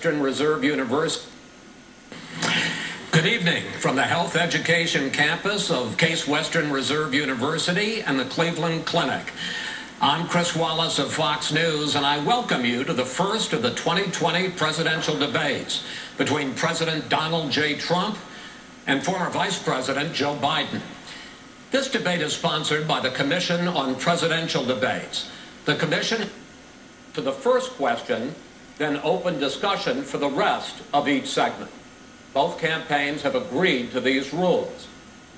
Western Reserve University. Good evening from the Health Education campus of Case Western Reserve University and the Cleveland Clinic. I'm Chris Wallace of Fox News, and I welcome you to the first of the 2020 presidential debates between President Donald J. Trump and former Vice President Joe Biden. This debate is sponsored by the Commission on Presidential Debates. The commission to the first question, then open discussion for the rest of each segment. Both campaigns have agreed to these rules.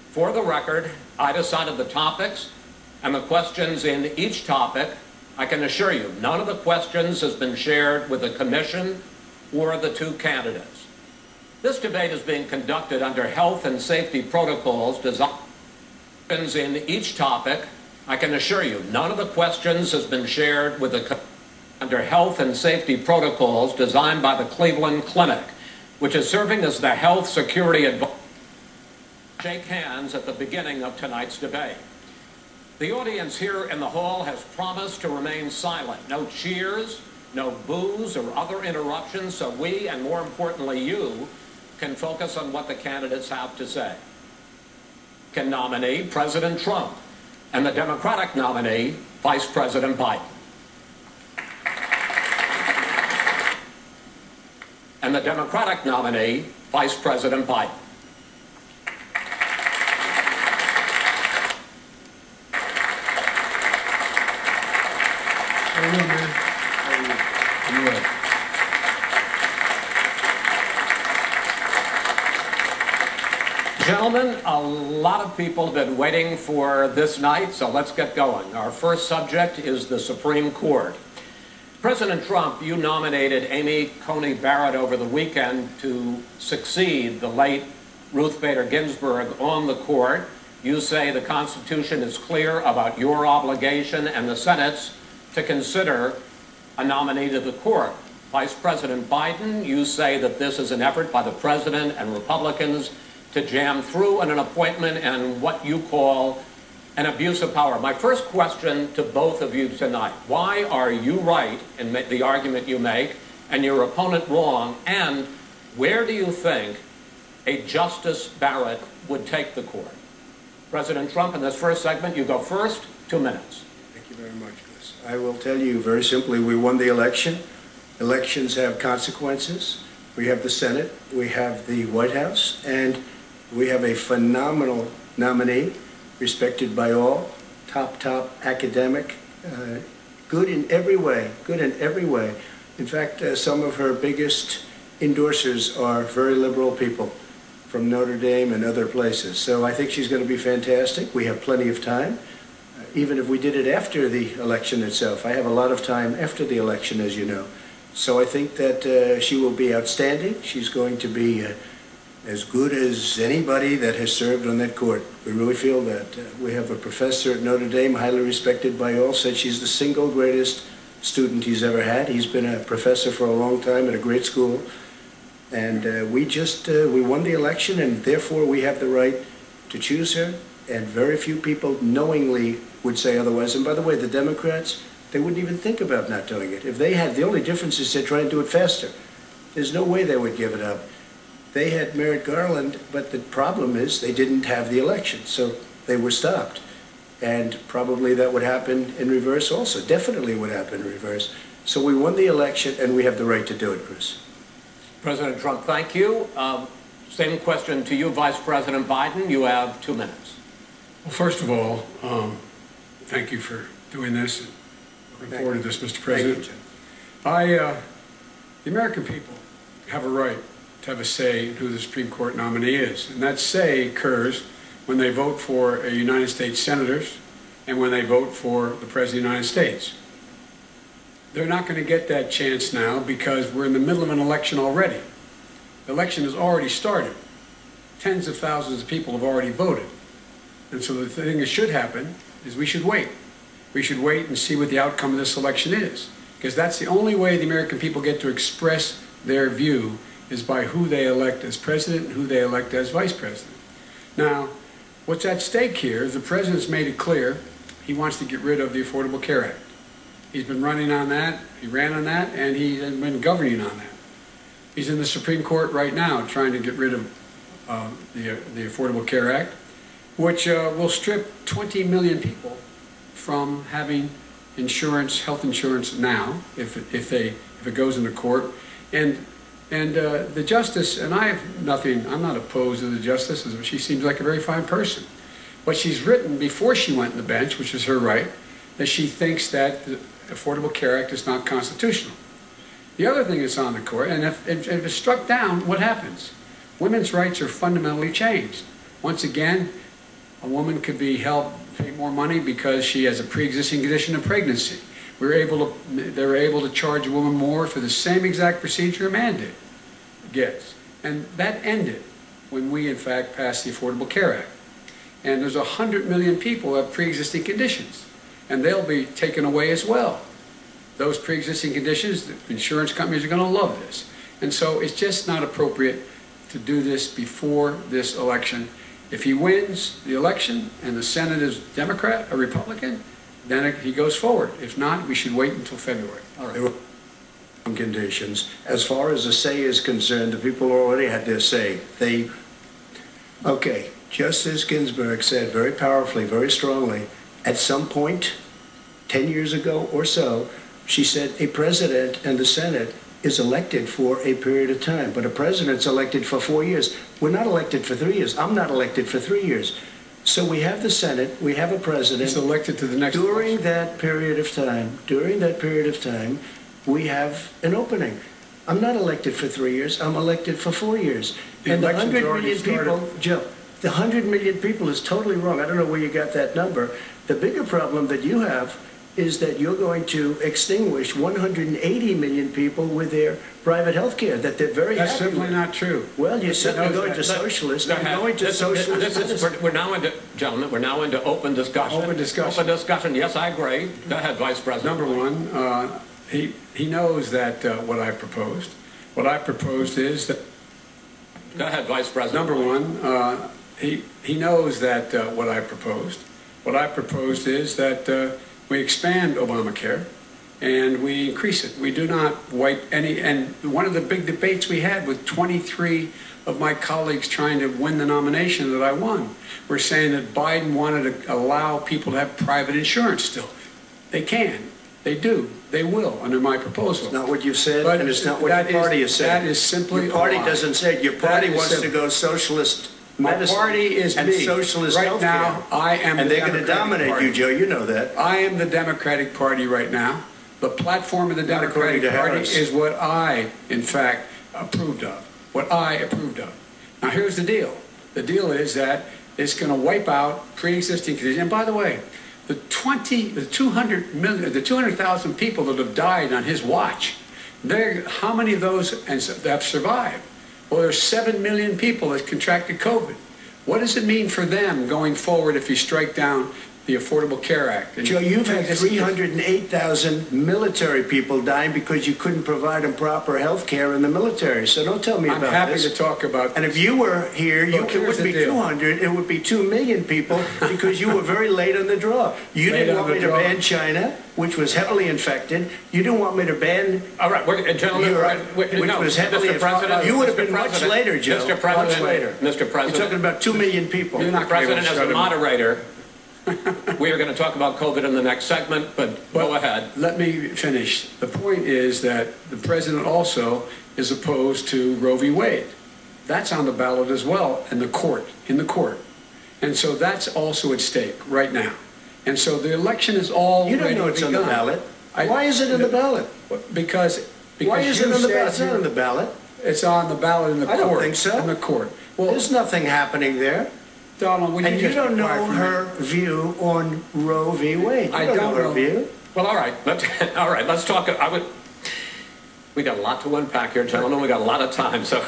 For the record, I decided the topics and the questions in each topic. I can assure you, none of the questions has been shared with the commission or the two candidates. This debate is being conducted under health and safety protocols designed in each topic. I can assure you, none of the questions has been shared with the under health and safety protocols designed by the Cleveland Clinic, which is serving as the health security advisor. Shake hands at the beginning of tonight's debate. The audience here in the hall has promised to remain silent. No cheers, no boos or other interruptions, so we, and more importantly you, can focus on what the candidates have to say. Can nominee President Trump and the Democratic nominee, Vice President Biden. And the Democratic nominee, Vice President Biden. How are you, man? How are you? I'm good. Gentlemen, a lot of people have been waiting for this night, so let's get going. Our first subject is the Supreme Court. President Trump, you nominated Amy Coney Barrett over the weekend to succeed the late Ruth Bader Ginsburg on the court. You say the Constitution is clear about your obligation and the Senate's to consider a nominee to the court. Vice President Biden, you say that this is an effort by the President and Republicans to jam through an appointment and what you call an abuse of power. My first question to both of you tonight: why are you right in the argument you make and your opponent wrong, and where do you think a Justice Barrett would take the court? President Trump, in this first segment, you go first, 2 minutes. Thank you very much, Chris. I will tell you very simply, we won the election. Elections have consequences. We have the Senate, we have the White House, and we have a phenomenal nominee, respected by all, top academic, good in every way, In fact, some of her biggest endorsers are very liberal people from Notre Dame and other places. So I think she's going to be fantastic. We have plenty of time, even if we did it after the election itself. I have a lot of time after the election, as you know. So I think that she will be outstanding. She's going to be as good as anybody that has served on that court. We really feel that. We have a professor at Notre Dame, highly respected by all, said she's the single greatest student he's ever had. He's been a professor for a long time at a great school. And we won the election, and therefore we have the right to choose her. And very few people knowingly would say otherwise. And by the way, the Democrats, they wouldn't even think about not doing it. If they had, the only difference is they try and do it faster. There's no way they would give it up. They had Merrick Garland, but the problem is they didn't have the election, so they were stopped. And probably that would happen in reverse also, definitely would happen in reverse. So we won the election, and we have the right to do it, Chris. President Trump, thank you. Same question to you, Vice President Biden. You have 2 minutes. Well, first of all, thank you for doing this. Looking forward to this, Mr. President. Thank you, Jim. The American people have a right to have a say in who the Supreme Court nominee is. And that say occurs when they vote for a United States senators and when they vote for the President of the United States. They're not going to get that chance now because we're in the middle of an election already. The election has already started. Tens of thousands of people have already voted. And so the thing that should happen is we should wait. We should wait and see what the outcome of this election is, because that's the only way the American people get to express their view, is by who they elect as president and who they elect as vice president. Now, what's at stake here is the president's made it clear he wants to get rid of the Affordable Care Act. He's been running on that, he ran on that, and he has been governing on that. He's in the Supreme Court right now trying to get rid of the Affordable Care Act, which will strip 20 million people from having insurance, health insurance now, if it goes into court. And the justice, and I'm not opposed to the justice. She seems like a very fine person. But she's written before she went on the bench, which is her right, that she thinks that the Affordable Care Act is not constitutional. The other thing that's on the court, and if it's struck down, what happens? Women's rights are fundamentally changed. Once again, a woman could be held to pay more money because she has a pre-existing condition of pregnancy. They were able to charge a woman more for the same exact procedure a man gets. And that ended when we, in fact, passed the Affordable Care Act. And there's 100 million people who have pre-existing conditions, and they'll be taken away as well. Those pre-existing conditions, the insurance companies are going to love this. And so it's just not appropriate to do this before this election. If he wins the election and the Senate is Democrat or Republican, then he goes forward. If not, we should wait until February. All right. Conditions. As far as the say is concerned, the people already had their say. Okay, Justice Ginsburg said very powerfully, very strongly, at some point, 10 years ago or so, she said a president and the Senate is elected for a period of time, but a president's elected for 4 years. We're not elected for 3 years. I'm not elected for 3 years. So we have the Senate, we have a president. He's elected to the next election. During that period of time, we have an opening. I'm not elected for 3 years. I'm elected for 4 years. And the 100 million people, Joe, the 100 million people is totally wrong. I don't know where you got that number. The bigger problem that you have is that you're going to extinguish 180 million people with their private health care that they're very happy with. That's simply not true. Well, you're certainly going to socialist. I'm going to socialist. We're now into, gentlemen, we're now into open discussion. Open discussion. Open discussion. Yes, I agree. Go ahead, Vice President. Number one, he knows that what I proposed. What I proposed is that. Go ahead, Vice President. Number one, he knows that what I proposed. What I proposed is that we expand Obamacare and we increase it. We do not wipe any, and one of the big debates we had with 23 of my colleagues trying to win the nomination that I won, were saying that Biden wanted to allow people to have private insurance still. They can, they do, they will under my proposal. It's not what you said, and it's not what your party has said. That is simply your party doesn't say it. Your party wants to go socialist. My party is and me. Socialist right healthcare. Now, I am and the they're going to dominate party. you, Joe. You know that. I am the Democratic Party right now. The platform of the Democratic Party is what I, in fact, approved of. What I approved of. Now, here's the deal. The deal is that it's going to wipe out pre-existing conditions. And by the way, the 200,000 people that have died on his watch, how many of those have survived? Well, there's 7 million people that contracted COVID. What does it mean for them going forward if you strike down the Affordable Care Act? Joe, you've had 308,000 military people dying because you couldn't provide them proper health care in the military. So don't tell me about this. I'm happy to talk about And if you were here, it wouldn't be 200, it would be 2 million people because you were very late on the draw. You didn't want me to ban China, which was heavily infected. You didn't want me to ban all right, gentlemen, which was heavily infected. You would have been much later, Joe. Mr. President, much later. Mr. President. You're talking about 2 million people. Mr. President, as a moderator, we are going to talk about COVID in the next segment, but go ahead. Let me finish. The point is that the president also is opposed to Roe v. Wade. That's on the ballot as well in the court. And so that's also at stake right now. And so the election is all. You don't know it's on the ballot. Why is it in the ballot? Because why is it on the ballot? It's not on the ballot. It's on the ballot in the court. I don't think so. In the court. Well, there's nothing happening there. Donald, and you don't know her view on Roe v. Wade. I don't know her view. Well, all right. Let's talk. We got a lot to unpack here, gentlemen. We got a lot of time, so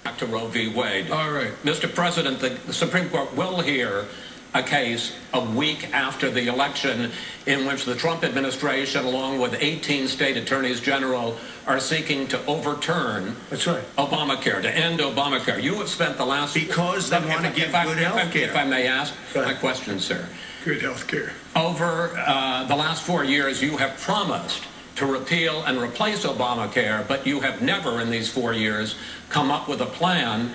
back to Roe v. Wade. All right, Mr. President, the Supreme Court will hear a case a week after the election in which the Trump administration, along with 18 state attorneys general, are seeking to overturn Obamacare, to end Obamacare. You have spent the last... Because they want to give good health care. If I may ask my question, sir. Good health care. Over the last 4 years, you have promised to repeal and replace Obamacare, but you have never in these 4 years come up with a plan,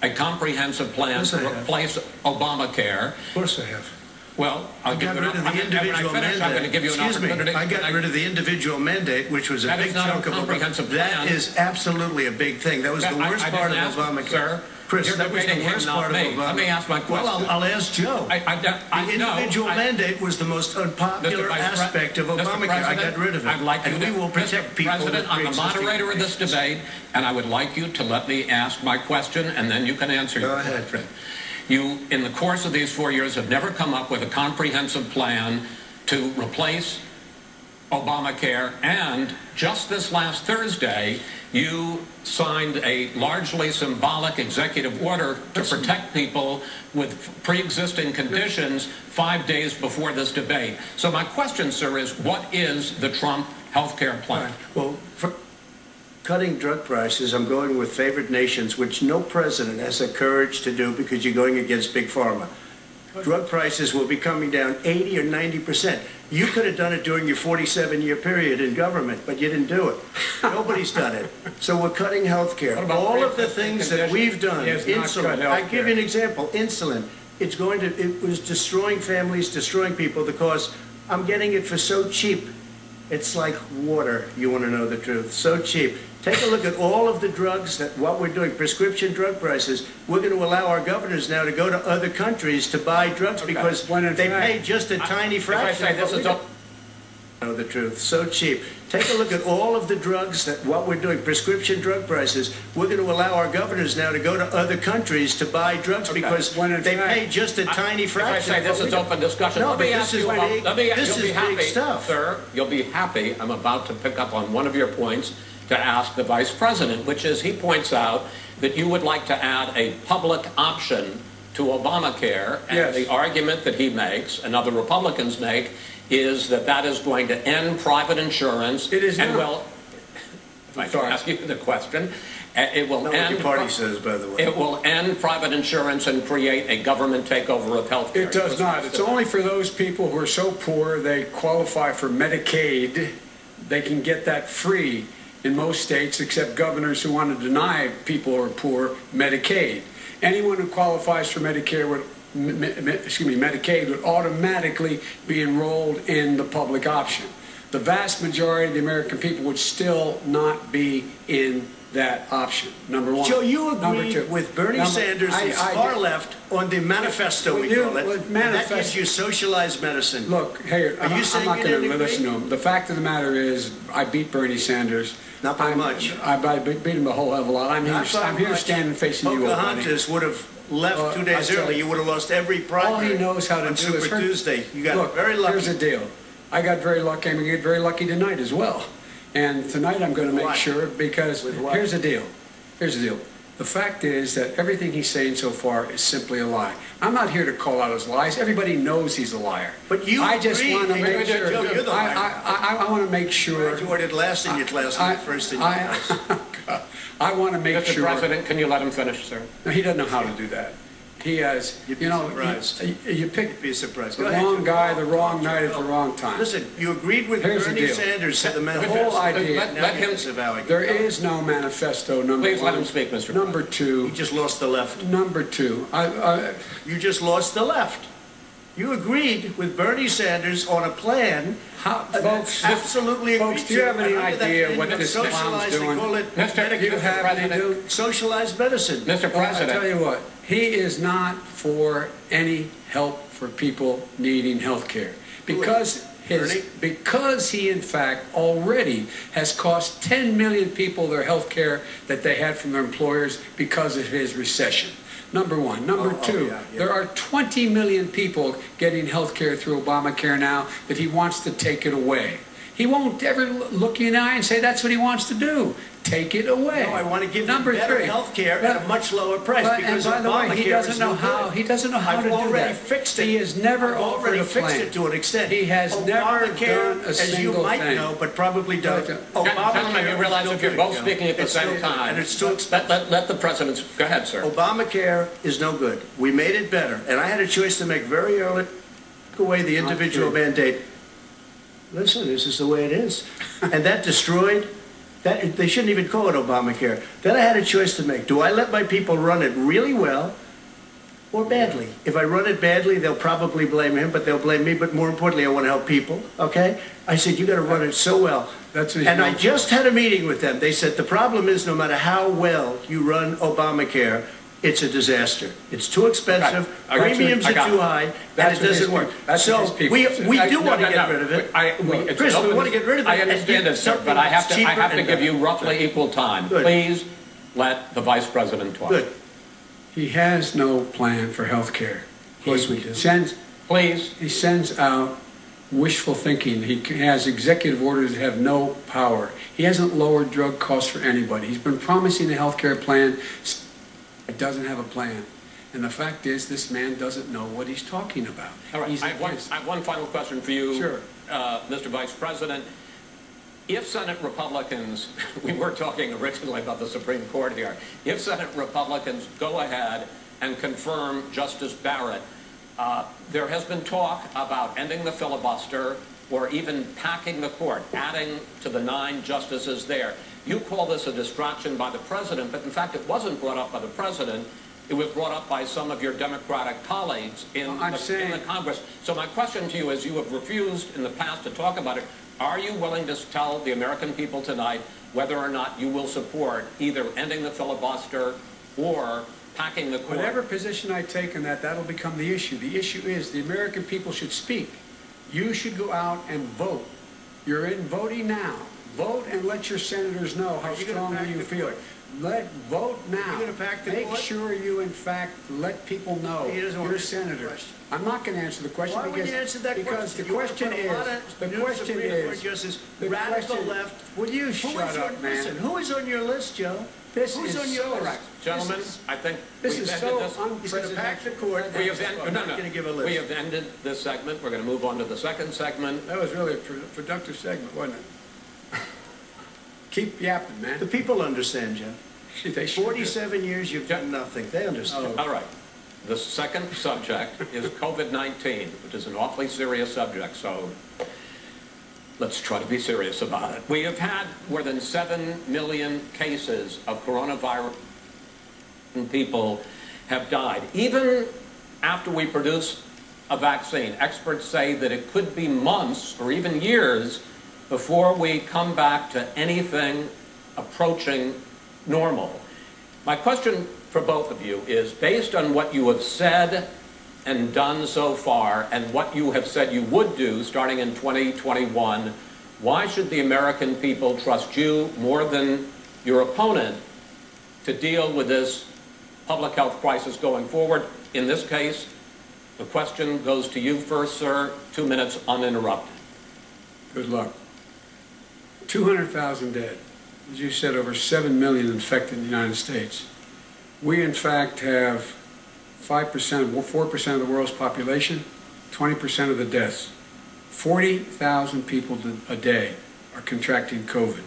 a comprehensive plan to replace Obamacare. Of course I have. Well, I got rid of the individual mandate. I'm going to give you an opportunity. I got rid of the individual mandate, which was a big chunk of comprehensive plan. That is absolutely a big thing. That was the worst part of Obamacare. Sir, Chris, that was the worst part of Obamacare. Let me ask my question. Well, I'll ask Joe. The individual mandate was the most unpopular aspect of Obamacare. I got rid of it. And we will protect people. Mr. President, I'm the moderator of this debate, and I would like you to let me ask my question, and then you can answer your question. Go ahead. You, in the course of these 4 years, have never come up with a comprehensive plan to replace Obamacare, and just this last Thursday, you signed a largely symbolic executive order to protect people with pre-existing conditions 5 days before this debate. So my question, sir, is what is the Trump health care plan? Well, for cutting drug prices, I'm going with favored nations, which no president has the courage to do because you're going against Big Pharma. Drug prices will be coming down 80 or 90%. You could have done it during your 47-year period in government, but you didn't do it. Nobody's done it. So we're cutting health care. All of the things that we've done, insulin, I give you an example, insulin, it was destroying families, destroying people because I'm getting it for so cheap. It's like water, you want to know the truth, so cheap. Take a look at all of the drugs, what we're doing, prescription drug prices. We're going to allow our governors now to go to other countries to buy drugs because they pay just a tiny fraction. Know the truth, so cheap. Take a look at all of the drugs, what we're doing, prescription drug prices. We're going to allow our governors now to go to other countries to buy drugs because they pay just a tiny fraction. This is open discussion. No, but this is big stuff. Sir, you'll be happy. I'm about to pick up on one of your points to ask the Vice President, which is he points out that you would like to add a public option to Obamacare, and the argument that he makes and other Republicans make is that that is going to end private insurance. It is and not. Well, if I can ask you the question, it will end. What your party says, by the way. It will end private insurance and create a government takeover of health care. It does not. It's only for those people who are so poor they qualify for Medicaid. They can get that free in most states, except governors who want to deny people who are poor Medicaid. Anyone who qualifies for Medicare would Medicaid would automatically be enrolled in the public option. The vast majority of the American people would still not be in that option, number one. Joe, you agree with Bernie Sanders, far left, on the manifesto, we call it. That gives you socialized medicine. Look, hey, I'm not going to listen to him. The fact of the matter is, I beat Bernie Sanders. Not by much. I beat him a whole hell of a lot. I'm here standing facing you. Pocahontas would have left 2 days early. You would have lost every primary. All he knows how to do Super is Tuesday. You got very lucky. Here's the deal. I got very lucky. I'm going to get very lucky tonight as well. And tonight I'm going to make sure, because here's the deal. Here's the deal. The fact is that everything he's saying so far is simply a lie. I'm not here to call out his lies. Everybody knows he's a liar. But you I just want to make sure. Joe, you're the liar. I want to make sure. You ordered last in your class, and first in your class. I want to make sure. Mr. President, can you let him finish, sir? No, he doesn't know how to do that. He has, you pick the wrong guy, the wrong night at the wrong time. Listen, you agreed with Bernie Sanders to the manifesto. The whole idea, there is no manifesto, number Please one. Let him speak, Mr. President. Number two. You just lost the left. Number two. You just lost the left. You agreed with Bernie Sanders on a plan. Folks, absolutely agreed. Folks, do you have any idea what this clown's doing? Socialized medicine. Mr. President. I'll tell you what. He is not for any help for people needing health care. Because he, in fact, already has cost 10 million people their health care that they had from their employers because of his recession. Number one. Number two, there are 20 million people getting health care through Obamacare now that he wants to take it away. He won't ever look you in the eye and say that's what he wants to do. Take it away. No, I want to give you better health care at a much lower price. Because and by the way, he doesn't know how. He doesn't know how to do that. I've already fixed it. He has never already fixed it to an extent. He has never done a single thing. As you might know, but probably don't. Gentlemen, you realize if you're both speaking at the same time, and it's too expensive. Let the president. Go ahead, sir. Obamacare is no good. We made it better, and I had a choice to make very early. Take away the individual mandate. listen, this is the way it is. And that destroyed, that they shouldn't even call it Obamacare. Then I had a choice to make. Do I let my people run it really well or badly? If I run it badly, they'll probably blame him, but they'll blame me. But more importantly, I want to help people, okay? I said, you got to run it so well. And I just had a meeting with them. They said, the problem is no matter how well you run Obamacare, it's a disaster. It's too expensive, premiums are too high, and it doesn't work. So we do want to get rid of it. Chris, we want to get rid of it. I understand it, sir, but I have to give you roughly equal time. Good. Please let the Vice President talk. Good. He has no plan for health care. Of course we do. He sends out wishful thinking. He has executive orders that have no power. He hasn't lowered drug costs for anybody. He's been promising a health care plan. It doesn't have a plan. And the fact is, this man doesn't know what he's talking about. All right, I have one final question for you, sure. Mr. Vice President. If Senate Republicans, we were talking originally about the Supreme Court here, if Senate Republicans go ahead and confirm Justice Barrett, there has been talk about ending the filibuster or even packing the court, adding to the 9 justices there. You call this a distraction by the president, but in fact it wasn't brought up by the president. It was brought up by some of your Democratic colleagues in the Congress. So my question to you is, you have refused in the past to talk about it. Are you willing to tell the American people tonight whether or not you will support either ending the filibuster or packing the court? Whatever position I take on that, that'll become the issue. The issue is the American people should speak. You should go out and vote. You're in voting now. Vote and let your senators know how strongly you feel. Vote now. Make sure you, in fact, let people know you're a senator. I'm not going to answer the question because the question is, radical left. Will you shut up, man? Listen, who is on your list, Joe? Who's on your list? Gentlemen, I think this is so unprecedented. He's going to pack the court. We have ended this segment. We're going to move on to the second segment. That was really a productive segment, wasn't it? Keep yapping, man. The people understand, Jim. 47 years, you've done nothing. They understand. All right. The second subject is COVID-19, which is an awfully serious subject, so let's try to be serious about it. We have had more than 7 million cases of coronavirus, and people have died. Even after we produce a vaccine, experts say that it could be months or even years before we come back to anything approaching normal. My question for both of you is, based on what you have said and done so far and what you have said you would do starting in 2021, why should the American people trust you more than your opponent to deal with this public health crisis going forward? In this case, the question goes to you first, sir. 2 minutes uninterrupted. Good luck. 200,000 dead. As you said, over 7 million infected in the United States. We, in fact, have 4% of the world's population, 20% of the deaths. 40,000 people a day are contracting COVID.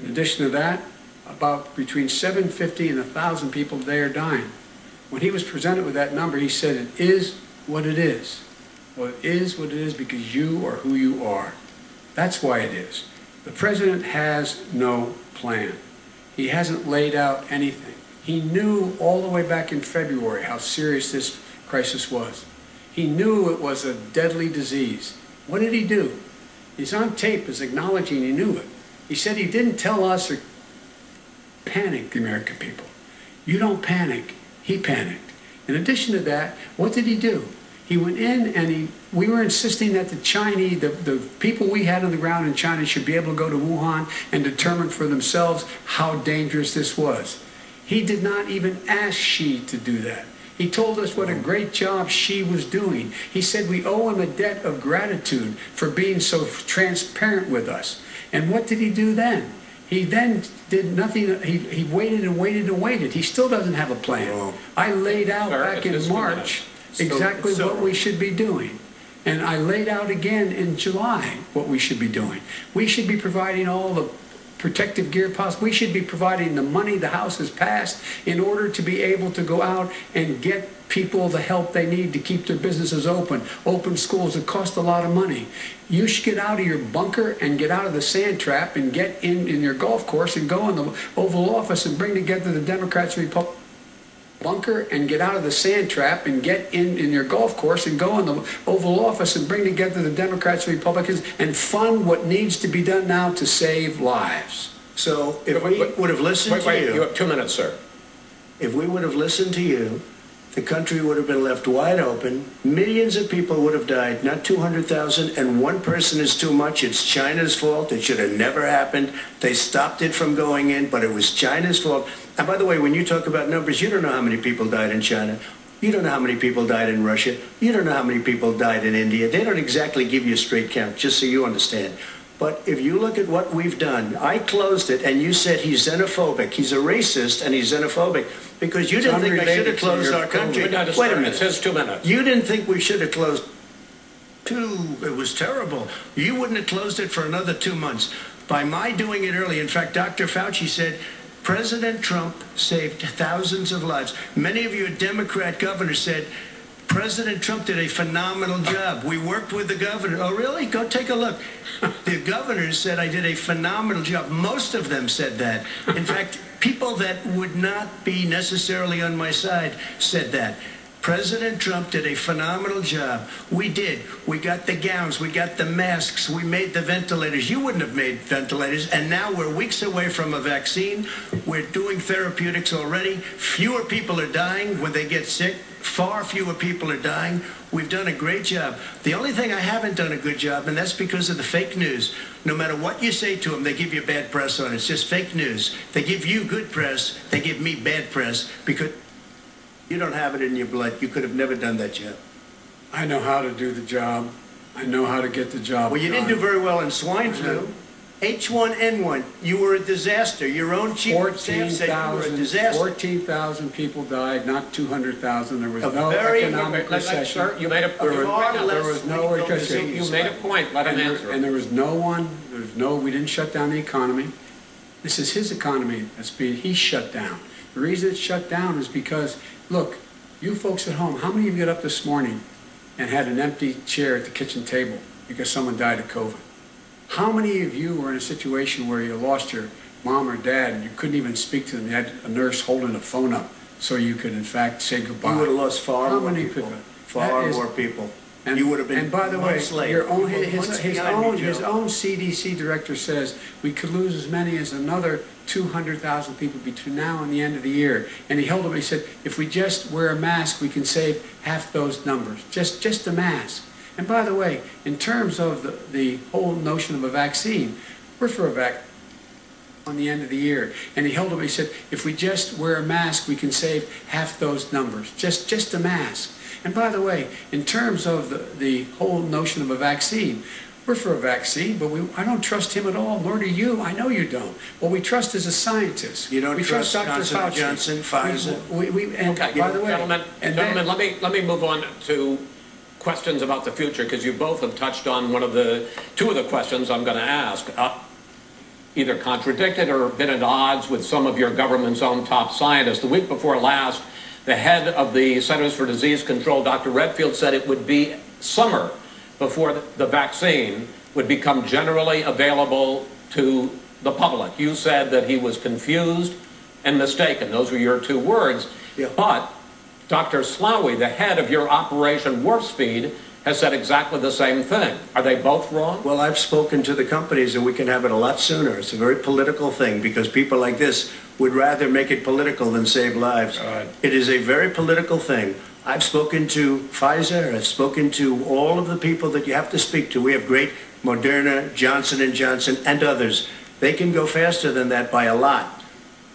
In addition to that, about between 750 and 1,000 people a day are dying. When he was presented with that number, he said, it is what it is. Well, it is what it is because you are who you are. That's why it is. The president has no plan. He hasn't laid out anything. He knew all the way back in February how serious this crisis was. He knew it was a deadly disease. What did he do? He's on tape as acknowledging he knew it. He said he didn't tell us or panic the American people. You don't panic. He panicked. In addition to that, what did he do? He went in and we were insisting that the Chinese, the people we had on the ground in China should be able to go to Wuhan and determine for themselves how dangerous this was. He did not even ask Xi to do that. He told us what a great job Xi was doing. He said we owe him a debt of gratitude for being so transparent with us. And what did he do then? He then did nothing. He waited and waited and waited. He still doesn't have a plan. I laid out back in March exactly what we should be doing. And I laid out again in July what we should be doing. We should be providing all the protective gear possible. We should be providing the money the House has passed in order to be able to go out and get people the help they need to keep their businesses open, open schools that cost a lot of money. You should get out of your bunker and get out of the sand trap and get in your golf course and go in the Oval Office and bring together the Democrats and Republicans. Bunker and get out of the sand trap and get in your golf course and go in the Oval Office and bring together the Democrats and Republicans and fund what needs to be done now to save lives. So if we would have listened to you... You have 2 minutes, sir. If we would have listened to you, the country would have been left wide open. Millions of people would have died, not 200,000, and one person is too much. It's China's fault. It should have never happened. They stopped it from going in, but it was China's fault. And by the way, when you talk about numbers, you don't know how many people died in China. You don't know how many people died in Russia. You don't know how many people died in India. They don't exactly give you a straight count, just so you understand. But if you look at what we've done, I closed it, and you said he's xenophobic. He's a racist, and he's xenophobic because you didn't think I should have closed our country. Wait a minute. It says 2 minutes. You didn't think we should have closed it was terrible. You wouldn't have closed it for another 2 months. By my doing it early, in fact, Dr. Fauci said, President Trump saved thousands of lives. Many of you Democrat governors said, President Trump did a phenomenal job. We worked with the governor. Oh, really? Go take a look. The governors said I did a phenomenal job. Most of them said that. In fact, people that would not be necessarily on my side said that. President Trump did a phenomenal job. We did. We got the gowns. We got the masks. We made the ventilators. You wouldn't have made ventilators. And now we're weeks away from a vaccine. We're doing therapeutics already. Fewer people are dying when they get sick. Far fewer people are dying. We've done a great job. The only thing I haven't done a good job, and that's because of the fake news. No matter what you say to them, they give you bad press on it. It's just fake news. They give you good press. They give me bad press because you don't have it in your blood. You could have never done that job. I know how to do the job. I know how to get the job Well, you done. didn't do very well in swine flu. H1N1, you were a disaster. Your own chief of staff said you were a disaster. 14,000 people died, not 200,000. There was A no very- economic recession. Sir, you made a There less was no recession. You made a point. Let him answer. And there was we didn't shut down the economy. This is his economy he shut down. The reason it's shut down is because, look, you folks at home, how many of you got up this morning and had an empty chair at the kitchen table because someone died of COVID? How many of you were in a situation where you lost your mom or dad and you couldn't even speak to them? You had a nurse holding the phone up so you could, in fact, say goodbye. You would have lost far more people. Far more people. And you would have been. And by the way, his own CDC director says we could lose as many as another 200,000 people between now and the end of the year. And he held up. He said, if we just wear a mask, we can save half those numbers. Just a mask. And by the way, in terms of the whole notion of a vaccine, we're for a vaccine on the end of the year. And he held up, he said, if we just wear a mask, we can save half those numbers. Just a mask. And by the way, in terms of the whole notion of a vaccine, we're for a vaccine, but I don't trust him at all, nor do you. I know you don't. What we trust is a scientist. You don't trust Dr. Johnson Fauci. Johnson, Pfizer? Okay, by the way, gentlemen, let me move on to questions about the future, because you both have touched on two of the questions I'm going to ask. Either contradicted or been at odds with some of your government's own top scientists. The week before last, the head of the Centers for Disease Control, Dr. Redfield, said it would be summer before the vaccine would become generally available to the public. You said that he was confused and mistaken. Those were your two words. Yeah. But Dr. Slaoui, the head of your Operation Warp Speed, has said exactly the same thing. Are they both wrong? Well, I've spoken to the companies and we can have it a lot sooner. It's a very political thing because people like this would rather make it political than save lives. It is a very political thing. I've spoken to Pfizer. I've spoken to all of the people that you have to speak to. We have great Moderna, Johnson & Johnson, and others. They can go faster than that by a lot.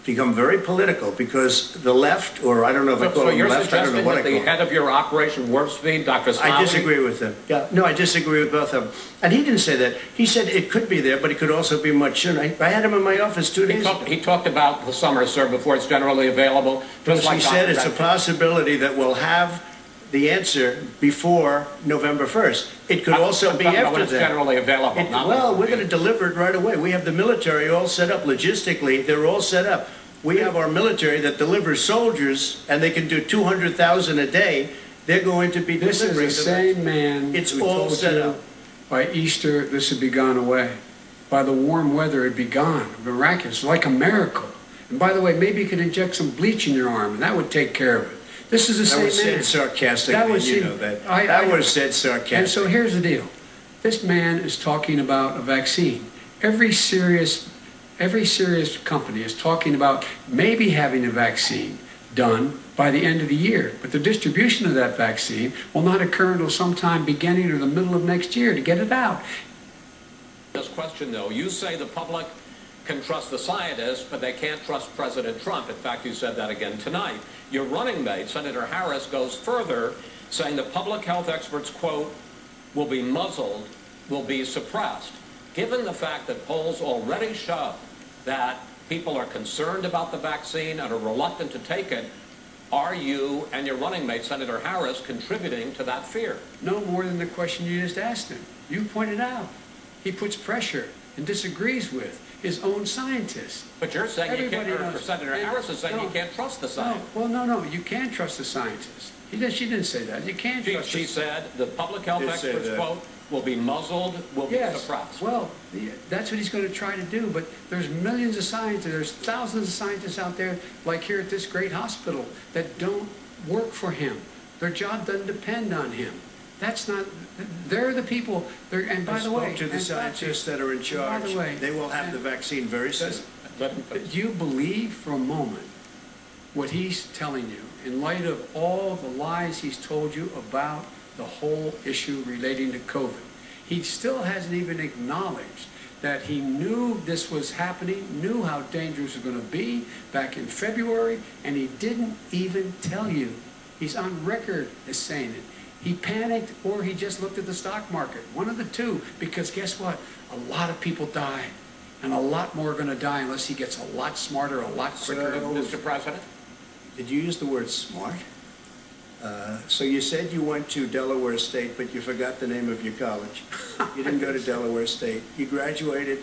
Become very political because the left, or I don't know if I call them left, I don't know what I call them. So you're suggesting that the head of your Operation Warp Speed, Dr. Slaoui? I disagree with him. Yeah, no, I disagree with both of them. And he didn't say that. He said it could be there, but it could also be much sooner. I had him in my office 2 days ago. He talked about the summer, sir, before it's generally available. Because he said it's a possibility that we'll have the answer before November 1st. It could also be after when it's that. generally available. Well, we're going to deliver it right away. We have the military all set up logistically. They're all set up. We have our military that delivers soldiers, and they can do 200,000 a day. They're going to be This is the same man It's who all told set you up. by Easter this would be gone away. By the warm weather it'd be gone. Miraculous, like a miracle. And by the way, maybe you could inject some bleach in your arm, and that would take care of it. This is the same man. That was said sarcastically, you know that. That was said sarcastically. And so here's the deal. This man is talking about a vaccine. Every serious company is talking about maybe having a vaccine done by the end of the year. But the distribution of that vaccine will not occur until sometime beginning or the middle of next year to get it out. This question, though, you say the public can trust the scientists, but they can't trust President Trump. In fact, you said that again tonight. Your running mate, Senator Harris, goes further, saying the public health experts, quote, will be muzzled, will be suppressed. Given the fact that polls already show that people are concerned about the vaccine and are reluctant to take it, are you and your running mate, Senator Harris, contributing to that fear? No more than the question you just asked him. You pointed out. He puts pressure and disagrees with his own scientists. But you're saying you can't, or Senator Harris is saying you can't trust the scientists. Well, no, you can trust the scientists. She didn't say that. You can't trust She said the public health experts, quote, will be muzzled, will be suppressed. Well, that's what he's going to try to do, but there's millions of scientists, there's thousands of scientists out there, like here at this great hospital, that don't work for him. Their job doesn't depend on him. That's not, they're the people, and by the way... I spoke to the scientists that are in charge. By the way, they will have the vaccine very soon. Do you believe for a moment what he's telling you, in light of all the lies he's told you about the whole issue relating to COVID? He still hasn't even acknowledged that he knew this was happening, knew how dangerous it was going to be back in February, and he didn't even tell you. He's on record as saying it. He panicked, or he just looked at the stock market. One of the two, because guess what? A lot of people die, and a lot more are going to die unless he gets a lot smarter, a lot quicker. Mr. President? Did you use the word smart? So you said you went to Delaware State, but you forgot the name of your college. You didn't go to Delaware State. You graduated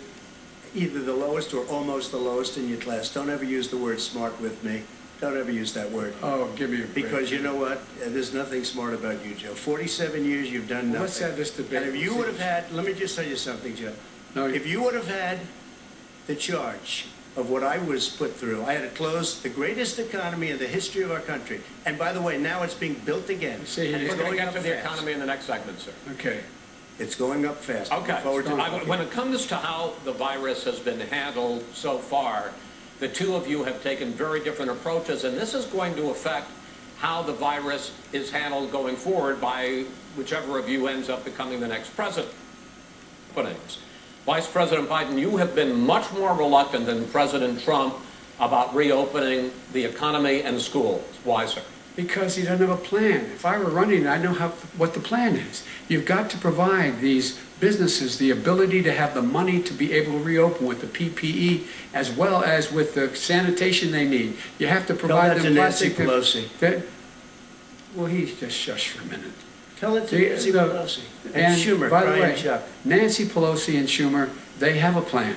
either the lowest or almost the lowest in your class. Don't ever use the word smart with me. Don't ever use that word. Oh, give me a break. Because you know what? There's nothing smart about you, Joe. 47 years you've done nothing. Let's have this debate. And if you would have had, let me just tell you something, Joe. No, if you would have had the charge of what I was put through, I had to close the greatest economy in the history of our country. And by the way, now it's being built again. See, we're going to get to the economy in the next segment, sir. Okay. It's going up fast. Okay. When it comes to how the virus has been handled so far, the two of you have taken very different approaches, and this is going to affect how the virus is handled going forward by whichever of you ends up becoming the next president. Vice President Biden, you have been much more reluctant than President Trump about reopening the economy and schools. Why, sir? Because he doesn't have a plan. If I were running, I know what the plan is. You've got to provide these businesses the ability to have the money to be able to reopen with the PPE as well as with the sanitation they need. You have to provide them plastic. Tell that to Nancy Pelosi. Well, he's just shush for a minute. Tell it to Nancy Pelosi. And Schumer, by the way, Chuck. Nancy Pelosi and Schumer, they have a plan.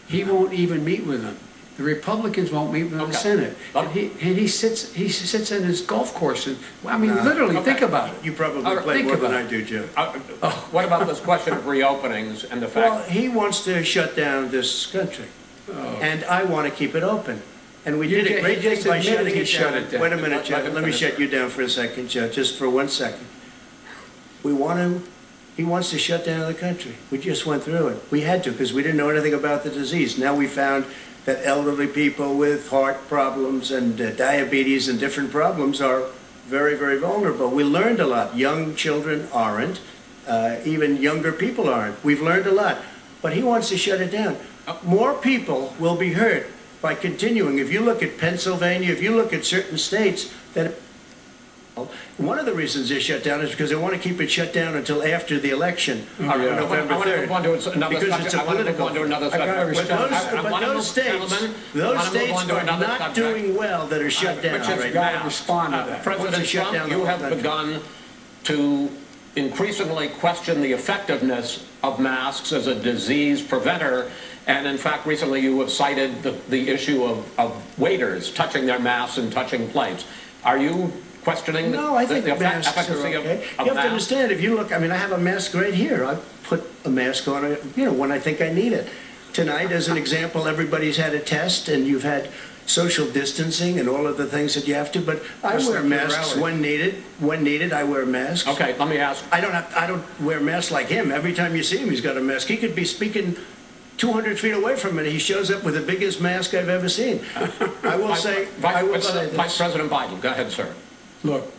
He won't even meet with them. The Republicans won't meet with the Senate. And he sits in his golf course. And, I mean, literally, think about it. You probably play more than I do, Joe. What about this question of reopenings and the fact... Well, he wants to shut down this country. And I want to keep it open. And we did a great thing by shutting it down. Wait a minute, Joe. Let me shut you down for a second, Joe, just for 1 second. He wants to shut down the country. We just went through it. We had to because we didn't know anything about the disease. Now we found that elderly people with heart problems and diabetes and different problems are very, very vulnerable. We learned a lot. Young children aren't. Even younger people aren't. We've learned a lot. But he wants to shut it down. More people will be hurt by continuing. If you look at Pennsylvania, if you look at certain states that... One of the reasons they shut down is because they want to keep it shut down until after the election on November 3rd. Because it's a political... But those states are not doing well that are shut down right now. President Trump, you have begun to increasingly question the effectiveness of masks as a disease preventer. And in fact, recently you have cited the issue of waiters touching their masks and touching plates. Are you questioning I think the masks efficacy are okay. of You have masks? to understand, if you look, I mean, I have a mask right here. I put a mask on, when I think I need it. Tonight, as an example, everybody's had a test, and you've had social distancing and all of the things that you have to, but I wear masks when needed. When needed, I wear masks. Okay, let me ask. I don't wear masks like him. Every time you see him, he's got a mask. He could be speaking 200 feet away from it. He shows up with the biggest mask I've ever seen. I will say this. Vice President Biden, go ahead, sir. Look,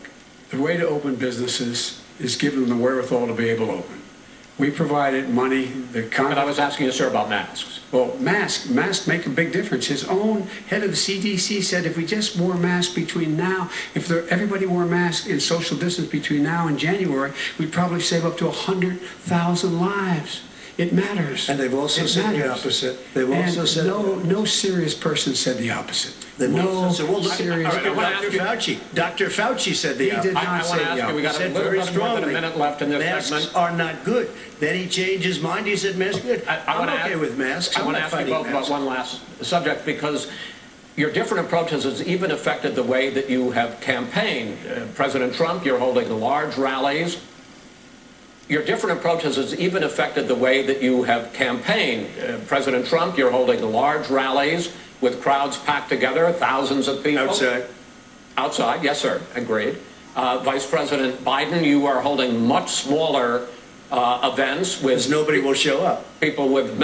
the way to open businesses is give them the wherewithal to be able to open. We provided money. But I was asking you, sir, about masks. Well, masks make a big difference. His own head of the CDC said if we just wore masks between now, if everybody wore masks in social distance between now and January, we'd probably save up to 100,000 lives. It matters. And they've also said the opposite. They've also said no serious person said the opposite. Dr. Fauci said the opposite. He did not say the opposite. We got a little bit more than a minute left in this segment. Masks are not good. Then he changed his mind. He said masks are good. I'm okay with masks. I want to ask you both about one last subject, because your different approaches has even affected the way that you have campaigned. President Trump, you're holding large rallies. Your different approaches has even affected the way that you have campaigned. President Trump, you're holding large rallies with crowds packed together, thousands of people. Outside, yes, sir, agreed. Vice President Biden, you are holding much smaller events with... Because nobody will show up. People with...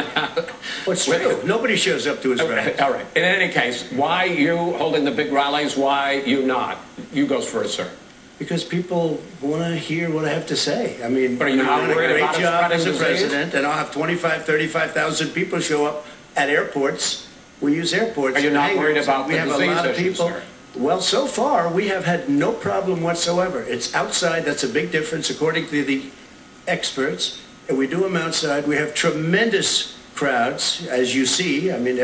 What's true? Nobody shows up to his rallies. All right. In any case, why you holding the big rallies? Why you not? You go first, sir. Because people want to hear what I have to say. I mean, but are you not worried about a great job as a president, and I'll have 35,000 people show up at airports. We use airports. Are you not worried about we have a lot of people? Sir? Well, so far, we have had no problem whatsoever. It's outside. That's a big difference, according to the experts. And we do them outside. We have tremendous crowds, as you see. I mean,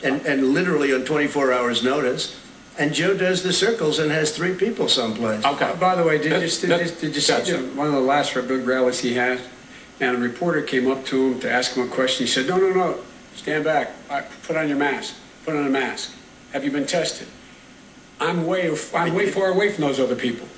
and literally on 24 hours notice. And Joe does the circles and has 3 people someplace. Okay. By the way, did you see one of the last big rallies he had? And a reporter came up to him to ask him a question. He said, no, stand back. Put on your mask. Put on a mask. Have you been tested? I'm way far away from those other people.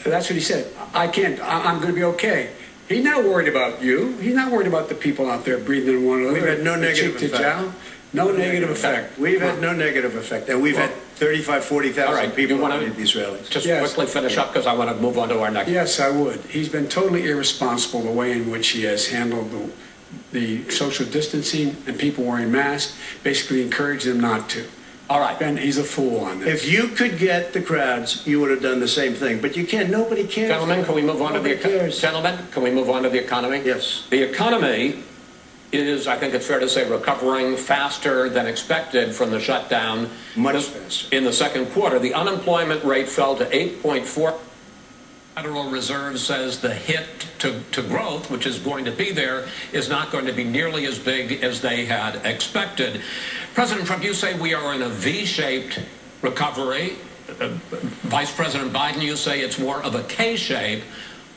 That's what he said. I can't. I'm going to be okay. He's not worried about you. He's not worried about the people out there breathing in one another. We've had no negative effect. No negative effect. We've had no negative effect. And we've had 35,000, 40,000 people at these rallies. Just quickly finish up, because I want to move on to our next. Yes, I would. He's been totally irresponsible the way in which he has handled the social distancing and people wearing masks, basically encouraged them not to. All right. Ben, he's a fool on this. If you could get the crowds, you would have done the same thing. But you can't. Nobody cares. Gentlemen, can we move on to the economy? Gentlemen, can we move on to the economy? Yes. The economy is, I think it's fair to say, recovering faster than expected from the shutdown. Much faster. In the second quarter, the unemployment rate fell to 8.4%. Federal Reserve says the hit to growth, which is going to be there, is not going to be nearly as big as they had expected. President Trump, you say we are in a V-shaped recovery. Vice President Biden, you say it's more of a K-shape.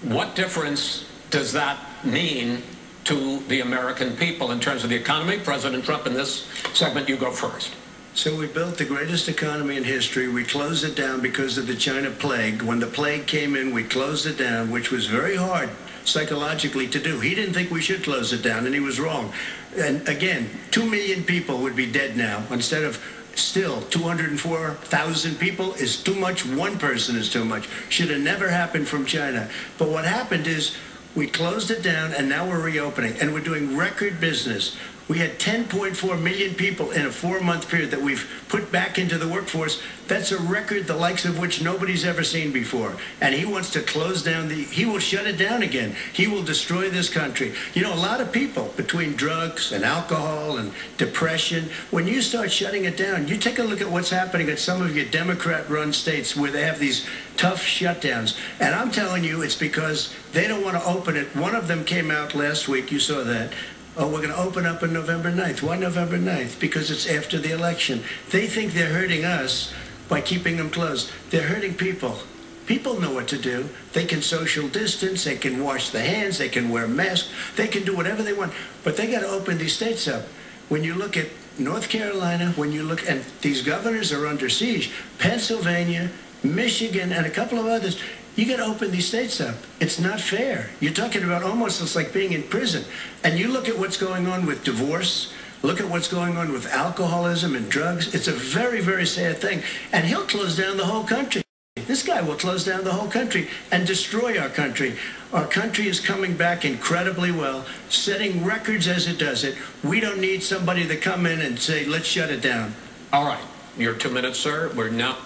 What difference does that mean to the American people in terms of the economy? President Trump, in this segment, you go first. So we built the greatest economy in history. We closed it down because of the China plague. When the plague came in, we closed it down, which was very hard psychologically to do. He didn't think we should close it down, and he was wrong. And again, 2 million people would be dead now. Instead of still 204,000 people is too much. 1 person is too much. Should have never happened from China. But what happened is we closed it down, and now we're reopening, and we're doing record business. We had 10.4 million people in a 4-month period that we've put back into the workforce. That's a record the likes of which nobody's ever seen before. And he wants to close down he will shut it down again. He will destroy this country. You know, a lot of people, between drugs and alcohol and depression, when you start shutting it down, you take a look at what's happening at some of your Democrat-run states where they have these tough shutdowns. And I'm telling you, it's because they don't want to open it. One of them came out last week, you saw that. Oh, we're going to open up on November 9th. Why November 9th? Because it's after the election. They think they're hurting us by keeping them closed. They're hurting people. People know what to do. They can social distance, they can wash their hands, they can wear masks, they can do whatever they want. But they got to open these states up. When you look at North Carolina, when you look, and these governors are under siege, Pennsylvania, Michigan, and a couple of others, you got to open these states up. It's not fair. You're talking about almost it's like being in prison. And you look at what's going on with divorce, look at what's going on with alcoholism and drugs. It's a very, very sad thing. And he'll close down the whole country. This guy will close down the whole country and destroy our country. Our country is coming back incredibly well, setting records as it does it. We don't need somebody to come in and say, let's shut it down. All right. Your 2 minutes, sir. We're now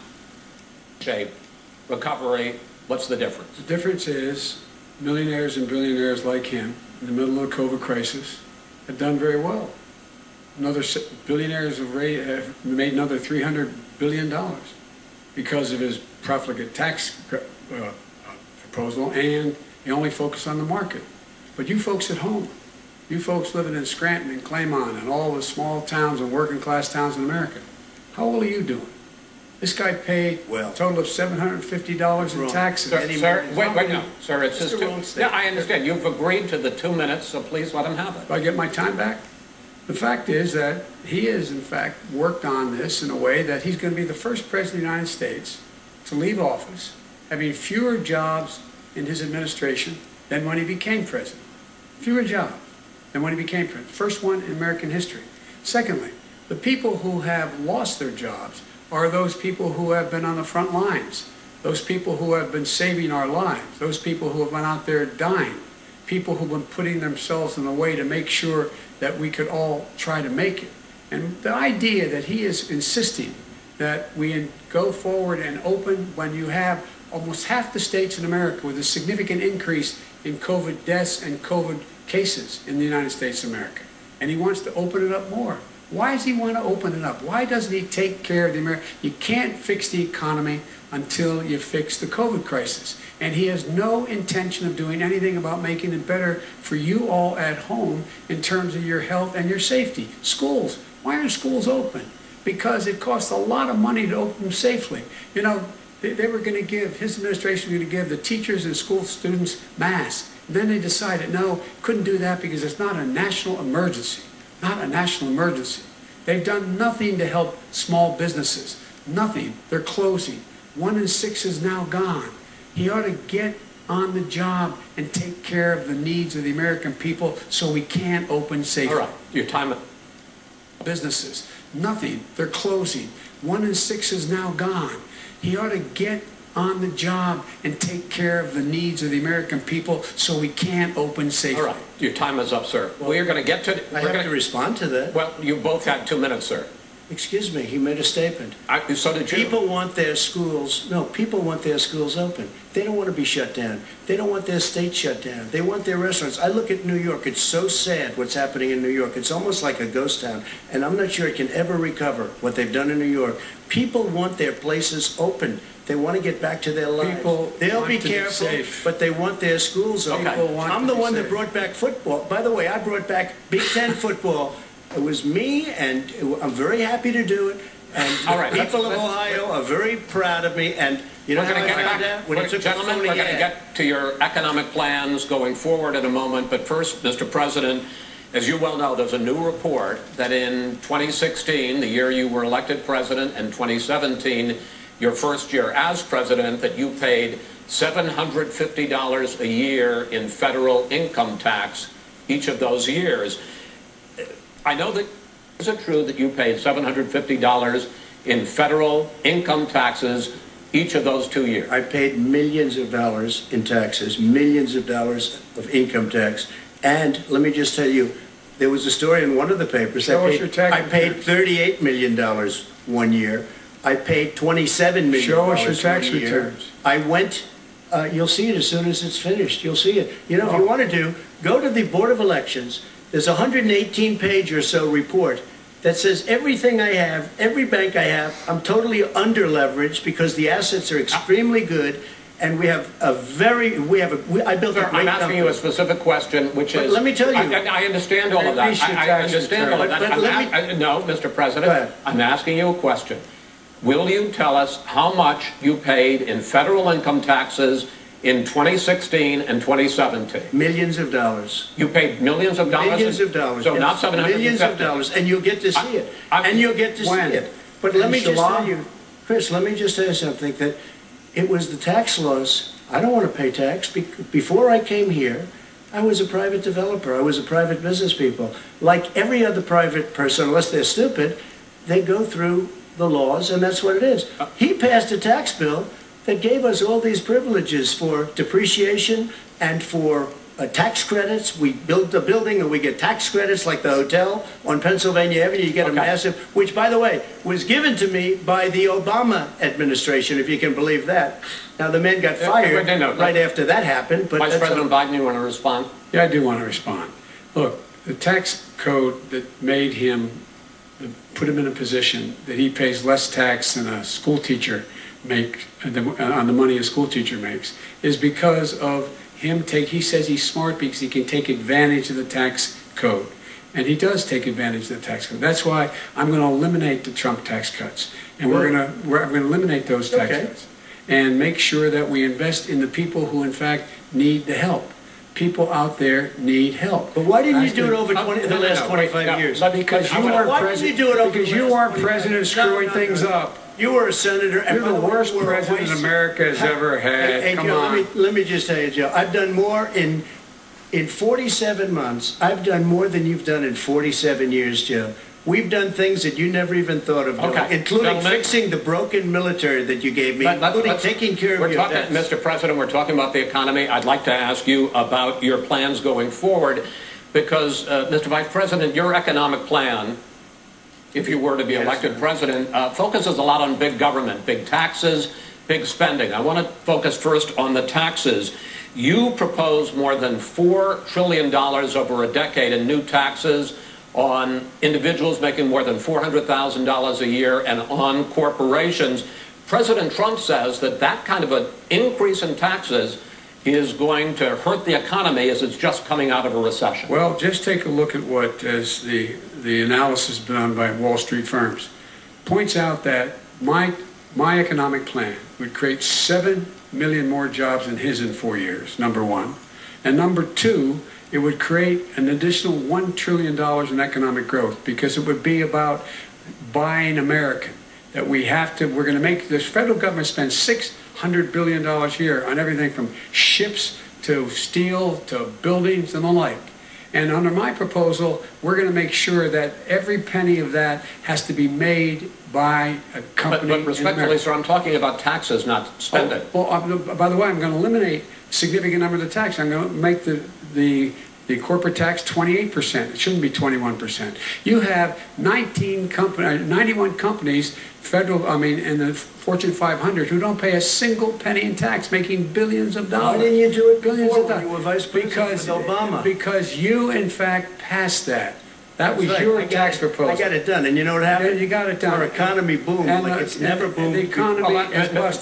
shape. Recovery. What's the difference? The difference is millionaires and billionaires like him in the middle of the COVID crisis have done very well. Billionaires have made another $300 billion because of his profligate tax proposal, and he only focused on the market. But you folks at home, you folks living in Scranton and Claymont and all the small towns and working class towns in America, how well are you doing? This guy paid a total of $750 in taxes. Sir, wait, no. Sir, it's just yeah, I understand. You've agreed to the 2 minutes, so please let him have it. Do I get my time back? The fact is that he has, in fact, worked on this in a way that he's going to be the first president of the United States to leave office having fewer jobs in his administration than when he became president. Fewer jobs than when he became president. First one in American history. Secondly, the people who have lost their jobs are those people who have been on the front lines, those people who have been saving our lives, those people who have been out there dying, people who have been putting themselves in a way to make sure that we could all try to make it. And the idea that he is insisting that we go forward and open when you have almost half the states in America with a significant increase in COVID deaths and COVID cases in the United States of America. And he wants to open it up more. Why does he want to open it up? Why doesn't he take care of the American? You can't fix the economy until you fix the COVID crisis. And he has no intention of doing anything about making it better for you all at home in terms of your health and your safety. Schools. Why aren't schools open? Because it costs a lot of money to open them safely. You know, they were going to give, his administration was going to give the teachers and school students masks. And then they decided, no, couldn't do that because it's not a national emergency. Not a national emergency. They've done nothing to help small businesses. Nothing. They're closing. 1 in 6 is now gone. He ought to get on the job and take care of the needs of the American people so we can open safely. All right. Your time. Businesses. Nothing. They're closing. 1 in 6 is now gone. He ought to get on the job and take care of the needs of the American people so we can open safely. All right. Your time is up, sir. Well, we're going to get to... I have to respond to that. Well, you both had 2 minutes, sir. Excuse me, he made a statement. So did you. People want their schools, people want their schools open. They don't want to be shut down. They don't want their state shut down. They want their restaurants. I look at New York. It's so sad what's happening in New York. It's almost like a ghost town. And I'm not sure it can ever recover what they've done in New York. People want their places open. They want to get back to their lives. They'll be careful, but they want their schools open. I'm the one that brought back football. By the way, I brought back Big Ten football. It was me, and I'm very happy to do it. And the people of Ohio are very proud of me. And you know how I found out? Gentlemen, we're going to get to your economic plans going forward in a moment. But first, Mr. President, as you well know, there's a new report that in 2016, the year you were elected president, and 2017, your first year as president, that you paid $750 a year in federal income tax each of those years. I know that, is it true that you paid $750 in federal income taxes each of those 2 years? I paid millions of dollars in taxes, millions of dollars of income tax. And let me just tell you, there was a story in one of the papers. I paid $38 million 1 year. I paid $27 million. Show us your tax returns. I went, you'll see it as soon as it's finished. You'll see it. You know, if you want to go to the Board of Elections. There's a 118-page or so report that says everything I have, every bank I have, I'm totally under-leveraged because the assets are extremely good, and we have a very, I built a great I'm asking you a specific question, which is... Let me tell you. I understand all of that. I understand all of that. No, Mr. President, I'm asking you a question. will you tell us how much you paid in federal income taxes in 2016 and 2017? Millions of dollars. You paid millions of dollars? Millions of dollars. So yes. not 750. Millions of dollars, and you'll get to see it. And you'll get to see it. But let me just tell you, Chris, let me just say something, that it was the tax laws. I don't want to pay tax. Before I came here, I was a private developer. I was a private business people. Like every other private person, unless they're stupid, they go through the laws, and that's what it is. He passed a tax bill that gave us all these privileges for depreciation and for tax credits. We build a building and we get tax credits, like the hotel on Pennsylvania Avenue. You get a massive, which, by the way, was given to me by the Obama administration, if you can believe that. Now, the man got fired right after that happened. But Vice President Biden, you want to respond? Yeah, I do want to respond. Look, the tax code that made him, put him in a position that he pays less tax than a school teacher makes, on the money a school teacher makes, is because of him he says he's smart because he can take advantage of the tax code. And he does take advantage of the tax code. That's why I'm going to eliminate the Trump tax cuts. And I'm going to eliminate those tax cuts and make sure that we invest in the people who, in fact, need the help. People out there need help. But why didn't you do it over the last 25 years? Because you weren't president. Because you weren't president screwing things up. You were a senator. And you're the worst president America has ever had. Hey, come Joe, on. Let me just tell you, Joe, I've done more in 47 months. I've done more than you've done in 47 years, Joe. We've done things that you never even thought of doing, including fixing the broken military that you gave me, including taking care of your debts. Mr. President, we're talking about the economy. I'd like to ask you about your plans going forward, because, Mr. Vice President, your economic plan, if you were to be elected president, focuses a lot on big government, big taxes, big spending. I want to focus first on the taxes. You propose more than $4 trillion over a decade in new taxes on individuals making more than $400,000 a year and on corporations. President Trump says that that kind of an increase in taxes is going to hurt the economy as it's just coming out of a recession. Well, just take a look at what as the analysis done by Wall Street firms points out that my economic plan would create 7 million more jobs than his in 4 years, number one. And number two, it would create an additional $1 trillion in economic growth, because it would be about buying American. That we're going to make this federal government spend $600 billion a year on everything from ships to steel to buildings and the like. And under my proposal, we're going to make sure that every penny of that has to be made by a company. But respectfully, sir, I'm talking about taxes, not spending. By the way, I'm going to eliminate a significant number of the tax. I'm going to make the corporate tax 28%. It shouldn't be 21%. You have 91 companies, in the Fortune 500 who don't pay a single penny in tax, making billions of dollars. Why didn't you do it billions before of dollars? When you were vice president with Obama? Because you, in fact, passed that. That was your tax proposal. I got it done, and you know what happened? You got it done. Our economy boomed like it's never boomed. The economy is Mr.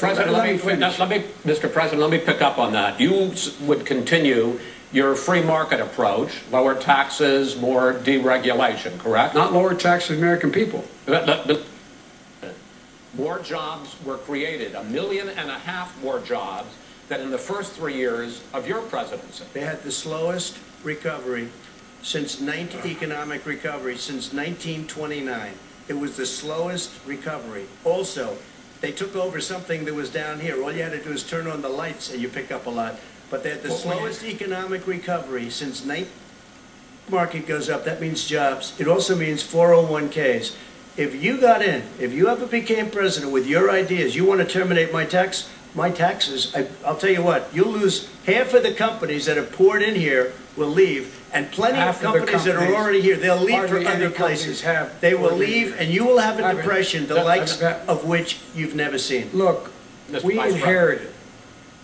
President, let me pick up on that. You would continue your free market approach, lower taxes, more deregulation, correct? Not lower taxes for American people. More jobs were created, 1.5 million more jobs than in the first 3 years of your presidency. They had the slowest recovery since economic recovery since 1929. It was the slowest recovery. Also, they took over something that was down here. All you had to do is turn on the lights and you pick up a lot. But they had the slowest economic recovery since market goes up. That means jobs. It also means 401ks. If you got in, if you ever became president with your ideas, you want to terminate my taxes, I'll tell you what, you'll lose half of the companies that have poured in here will leave, and plenty of companies that are already here, they'll leave for other places. They will leave, and you will have a depression, the likes of which you've never seen. Look, we inherited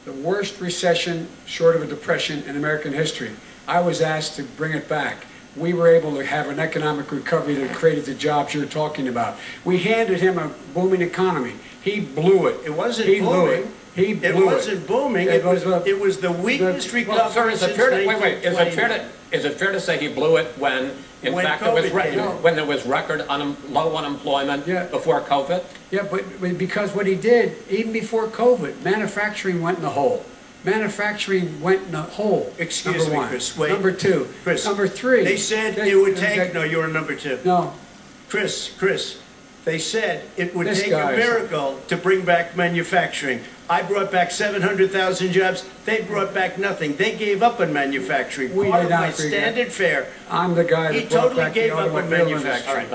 the worst recession short of a depression in American history. I was asked to bring it back. We were able to have an economic recovery that created the jobs you're talking about. We handed him a booming economy. He blew it. It wasn't booming. Blew it. He It blew wasn't booming. It was the weakest recovery Well, sir, is it fair to, since wait, is it fair to say he blew it when, in fact, when there was record low unemployment before COVID? Yeah, but because what he did, even before COVID, manufacturing went in the hole. Manufacturing went in the hole. Excuse me, Chris. Wait. Number two. Chris. Number three. They said it would take. No, you're number two. No. Chris. They said it would take a miracle to bring back manufacturing. I brought back 700,000 jobs. They brought back nothing. They gave up on manufacturing. Part of my standard fare. I'm the guy that brought back the automobile industry.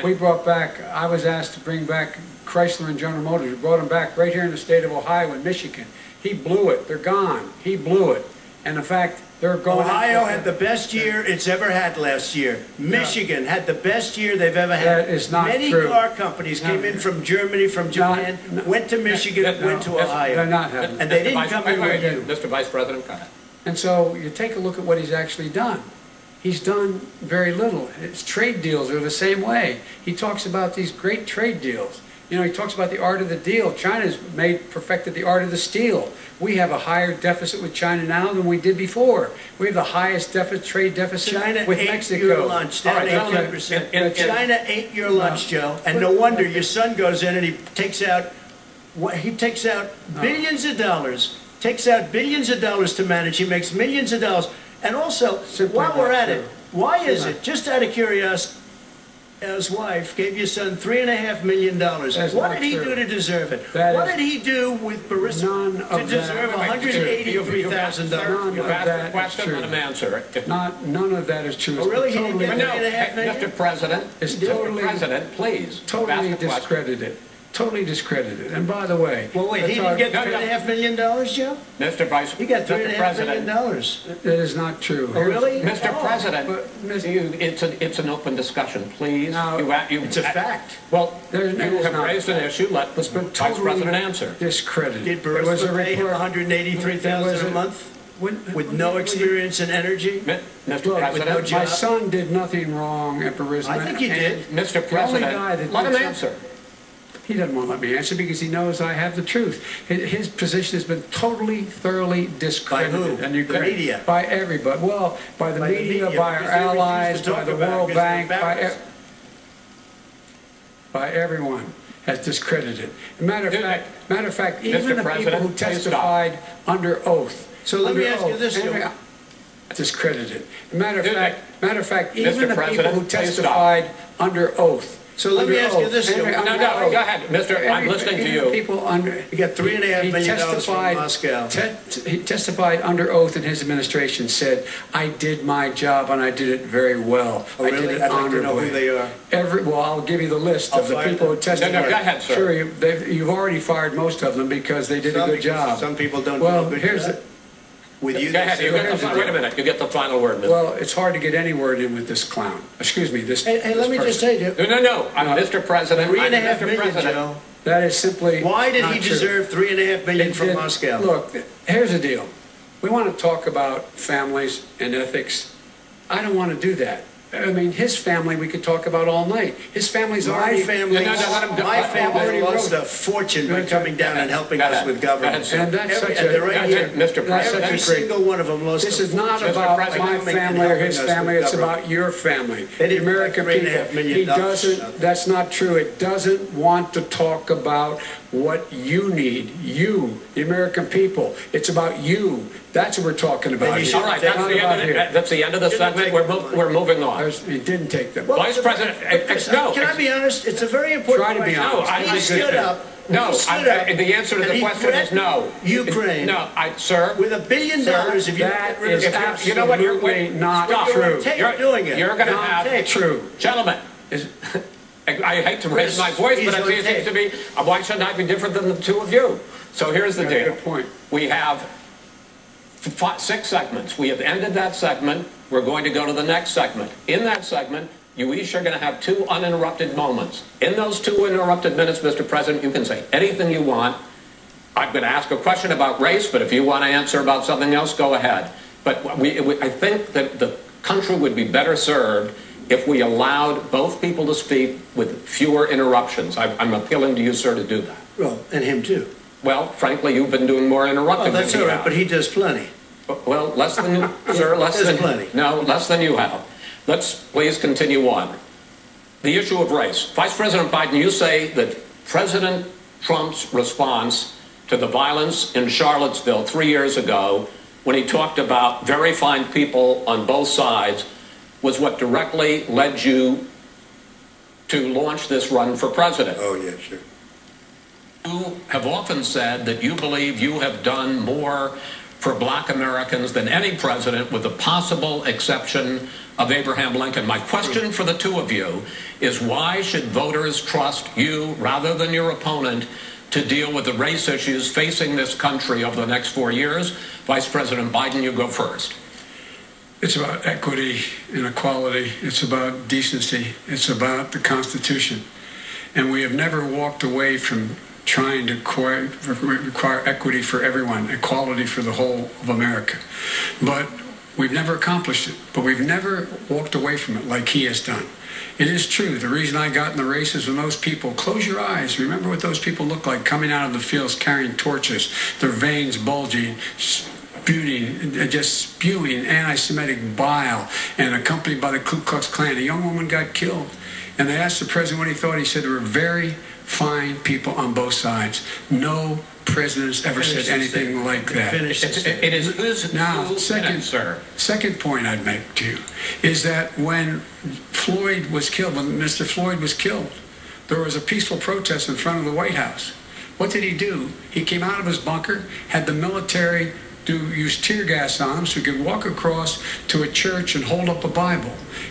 We brought back, I was asked to bring back Chrysler and General Motors. We brought them back right here in the state of Ohio and Michigan. He blew it. They're gone. He blew it. And in fact, they're going. Ohio had the best year it's ever had last year. Michigan had the best year they've ever had. That is not true. Many car companies came in from Germany, from Japan, went to Michigan, went to Ohio. They're not having. And they didn't come in with you. Mr. Vice President, go ahead. And so you take a look at what he's actually done. He's done very little. His trade deals are the same way. He talks about these great trade deals. You know, he talks about the art of the deal. China's perfected the art of the steal. We have a higher deficit with China now than we did before. We have the highest trade deficit with Mexico. China ate your lunch, down 18%. China ate your lunch, Joe. And no wonder your son goes in and he takes out billions of dollars. Takes out billions of dollars to manage. He makes millions of dollars. And also, while we're at it, why is it, just out of curiosity, his wife gave your son $3.5 million. What did he do to deserve it? What did he do with Barista to deserve $183,000? You've asked the question, let him answer it. None of that is true. Oh, really? He didn't get $3.5 million? Mr. President, Mr. President, please. Totally discredited. Totally discredited. And by the way, well, wait, he didn't get $3.5 million, Joe? Mr. Vice, he got $3.5 million. That is not true. Oh, really? Mr. President, it's an open discussion, please. No, it's a fact. Well, you have raised an issue. Let the Vice President answer. Discredited. Did Barista pay him $183,000 a month with no experience in energy? Mr. President, my son did nothing wrong at Barista. I think he did. Mr. President, let him answer. He doesn't want to let me answer because he knows I have the truth. His position has been totally, thoroughly discredited. By who? And the media? By everybody. Well, by the media, by our allies, by the World Bank, by everyone has discredited. Matter of fact, even the people who testified under oath. So let me ask you this, Joe. Discredited. Matter of fact, even the people who testified under oath. So let me ask you this, Joe. No, go ahead, Mr. I'm listening to you. You got $3.5 million from Moscow. He testified under oath in his administration, said, I did my job and I did it very well. Oh, really? I did it I'd honorably. like to know who they are. Well, I'll give you the list of the people who testified. No, go ahead, sir. Sure, you've already fired most of them because they did a good job. Some people don't do a good job. With you, go ahead. Wait a minute. You get the final word, Mr. Well, it's hard to get any word in with this clown. Excuse me, this. Hey, let me just say to you. No. Mr. President. $3.5 million, Joe. That is simply. Why did he deserve $3.5 million from Moscow? Look, here's the deal. We want to talk about families and ethics. I don't want to do that. I mean, his family we could talk about all night. His family's already... My family lost a fortune by coming down and helping us with government. And that's such a... Mr. President, every single one of them lost a fortune. This is not about my family or his family. It's about your family. The American people. He doesn't... That's not true. It doesn't want to talk about what you need. You, the American people. It's about you. That's what we're talking about. All right, that's the end of the segment. We're moving on. He didn't take them. Vice President, no. Can I be honest? It's a very important question. Try to be honest. He stood up. No, the answer to the question is no. Ukraine. No, sir. With $1 billion, if you that is absolutely not true. You're doing it. You're going to have true, gentlemen. I hate to raise my voice, but it seems to be. Why shouldn't I be different than the two of you? So here's the deal. Good point. We have 6 segments. We have ended that segment. We're going to go to the next segment. In that segment, you each are going to have 2 uninterrupted moments. In those 2 uninterrupted minutes, Mr. President, you can say anything you want. I'm going to ask a question about race, but if you want to answer about something else, go ahead. But I think that the country would be better served if we allowed both people to speak with fewer interruptions. I'm appealing to you, sir, to do that. Well, and him too. Well, frankly, you've been doing more interrupting that's than all he right, has. but he does plenty. Well, less than, sir, less There's than, plenty. no, less than you have. Let's please continue on. The issue of race. Vice President Biden, you say that President Trump's response to the violence in Charlottesville 3 years ago, when he talked about very fine people on both sides, was what directly led you to launch this run for president. Oh, yeah, sure. You have often said that you believe you have done more for black Americans than any president, with the possible exception of Abraham Lincoln. My question for the two of you is, why should voters trust you rather than your opponent to deal with the race issues facing this country over the next 4 years? Vice President Biden, you go first. It's about equity and equality. It's about decency. It's about the Constitution. And we have never walked away from trying to require equity for everyone, equality for the whole of America. But we've never accomplished it. But we've never walked away from it like he has done. It is true. The reason I got in the race is when those people, close your eyes, remember what those people look like coming out of the fields carrying torches, their veins bulging, just spewing anti-Semitic bile, and accompanied by the Ku Klux Klan. A young woman got killed. And they asked the president what he thought. He said there were very fine people on both sides. No president's ever said anything like that. It is now, second point I'd make to you is that when Floyd was killed, when Mr. Floyd was killed, there was a peaceful protest in front of the White House. What did he do? He came out of his bunker, had the military use tear gas on him so he could walk across to a church and hold up a Bible.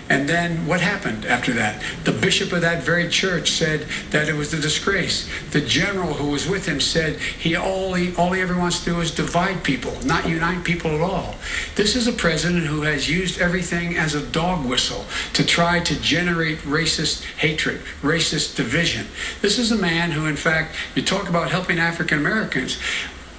And then what happened after that? The bishop of that very church said that it was a disgrace. The general who was with him said all he ever wants to do is divide people, not unite people at all. This is a president who has used everything as a dog whistle to try to generate racist hatred, racist division. This is a man who, in fact, you talk about helping African Americans.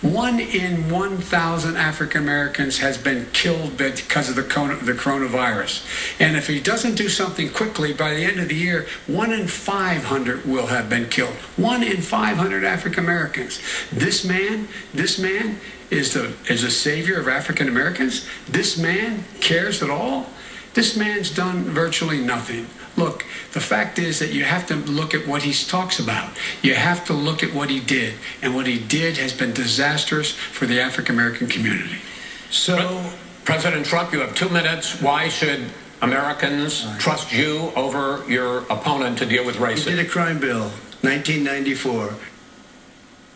1 in 1,000 African Americans has been killed because of the coronavirus. And if he doesn't do something quickly, by the end of the year, 1 in 500 will have been killed. 1 in 500 African Americans. This man is a savior of African Americans. This man cares at all. This man's done virtually nothing. Look, the fact is that you have to look at what he talks about. You have to look at what he did. And what he did has been disastrous for the African-American community. So, President Trump, you have 2 minutes. Why should Americans trust you over your opponent to deal with racism? He did a crime bill, 1994.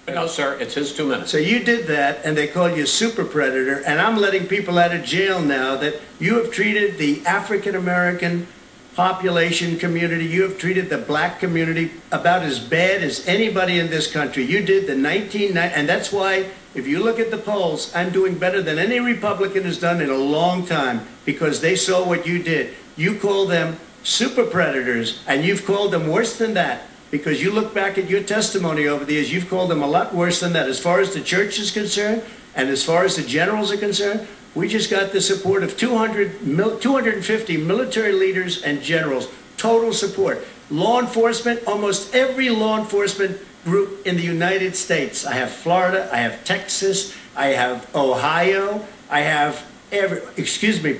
No, sir, it's his 2 minutes. So you did that, and they called you a super predator, and I'm letting people out of jail now that you have treated the African-American population community, you have treated the black community about as bad as anybody in this country. You did the 1990, and that's why, if you look at the polls, I'm doing better than any Republican has done in a long time, because they saw what you did. You call them super predators, and you've called them worse than that, because you look back at your testimony over the years, you've called them a lot worse than that. As far as the church is concerned, and as far as the generals are concerned, we just got the support of 250 military leaders and generals, total support. Law enforcement, almost every law enforcement group in the United States. I have Florida, I have Texas, I have Ohio, I have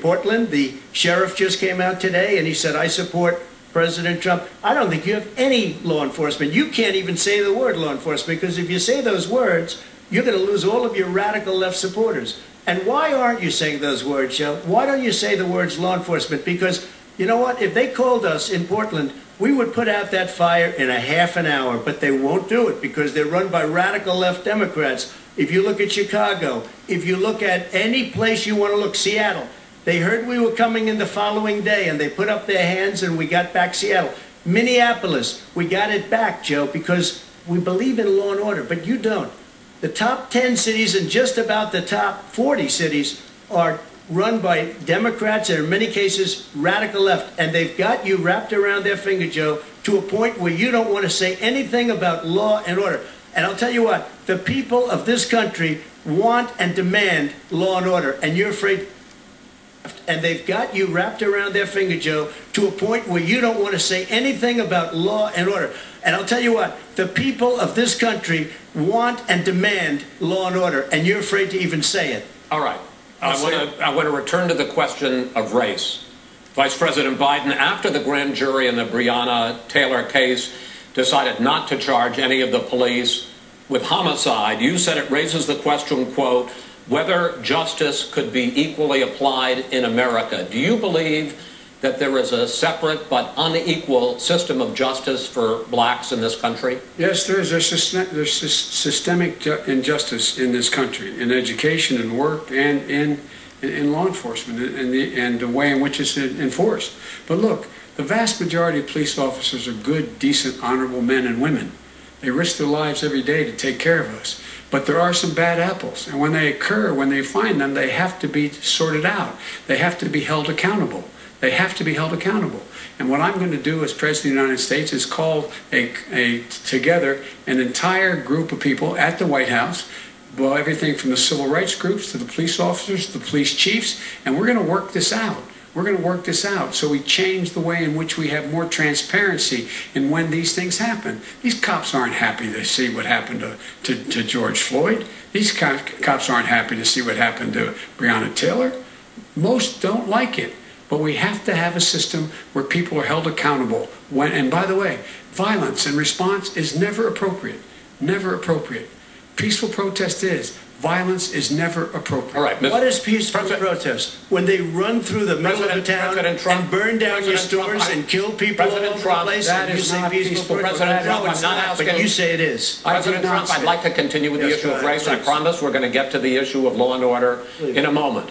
Portland. The sheriff just came out today and he said, I support President Trump. I don't think you have any law enforcement. You can't even say the word law enforcement, because if you say those words, you're going to lose all of your radical left supporters. And why aren't you saying those words, Joe? Why don't you say the words law enforcement? Because, you know what, if they called us in Portland, we would put out that fire in a half an hour, but they won't do it because they're run by radical left Democrats. If you look at Chicago, if you look at any place you want to look, Seattle, they heard we were coming in the following day and they put up their hands and we got back Seattle. Minneapolis, we got it back, Joe, because we believe in law and order, but you don't. The top 10 cities and just about the top 40 cities are run by Democrats and in many cases radical left. And they've got you wrapped around their finger, Joe, to a point where you don't want to say anything about law and order. And I'll tell you what, the people of this country want and demand law and order, and you're afraid. And they've got you wrapped around their finger, Joe, to a point where you don't want to say anything about law and order. And I'll tell you what, the people of this country want and demand law and order, and you're afraid to even say it. All right. I want to return to the question of race. Vice President Biden, after the grand jury in the Breonna Taylor case decided not to charge any of the police with homicide, you said it raises the question, quote, whether justice could be equally applied in America. Do you believe that there is a separate but unequal system of justice for blacks in this country? Yes, there's systemic injustice in this country, in education and work and in law enforcement and the way in which it's enforced. But look, the vast majority of police officers are good, decent, honorable men and women. They risk their lives every day to take care of us. But there are some bad apples, and when they occur, when they find them, they have to be sorted out. They have to be held accountable. They have to be held accountable. And what I'm going to do as President of the United States is call together an entire group of people at the White House, well, everything from the civil rights groups to the police officers to the police chiefs, and we're going to work this out. We're going to work this out so we change the way in which we have more transparency in when these things happen. These cops aren't happy to see what happened to George Floyd. These cops aren't happy to see what happened to Breonna Taylor. Most don't like it. But we have to have a system where people are held accountable. And by the way, violence in response is never appropriate. Never appropriate. Peaceful protest is. Violence is never appropriate. All right, what is peaceful protest? When they run through the middle of the town and burn down your stores and kill people all over the place? That is not peaceful protest. No, it's not, but you say it is. President Trump, I'd like to continue with the issue of race. I promise we're going to get to the issue of law and order in a moment.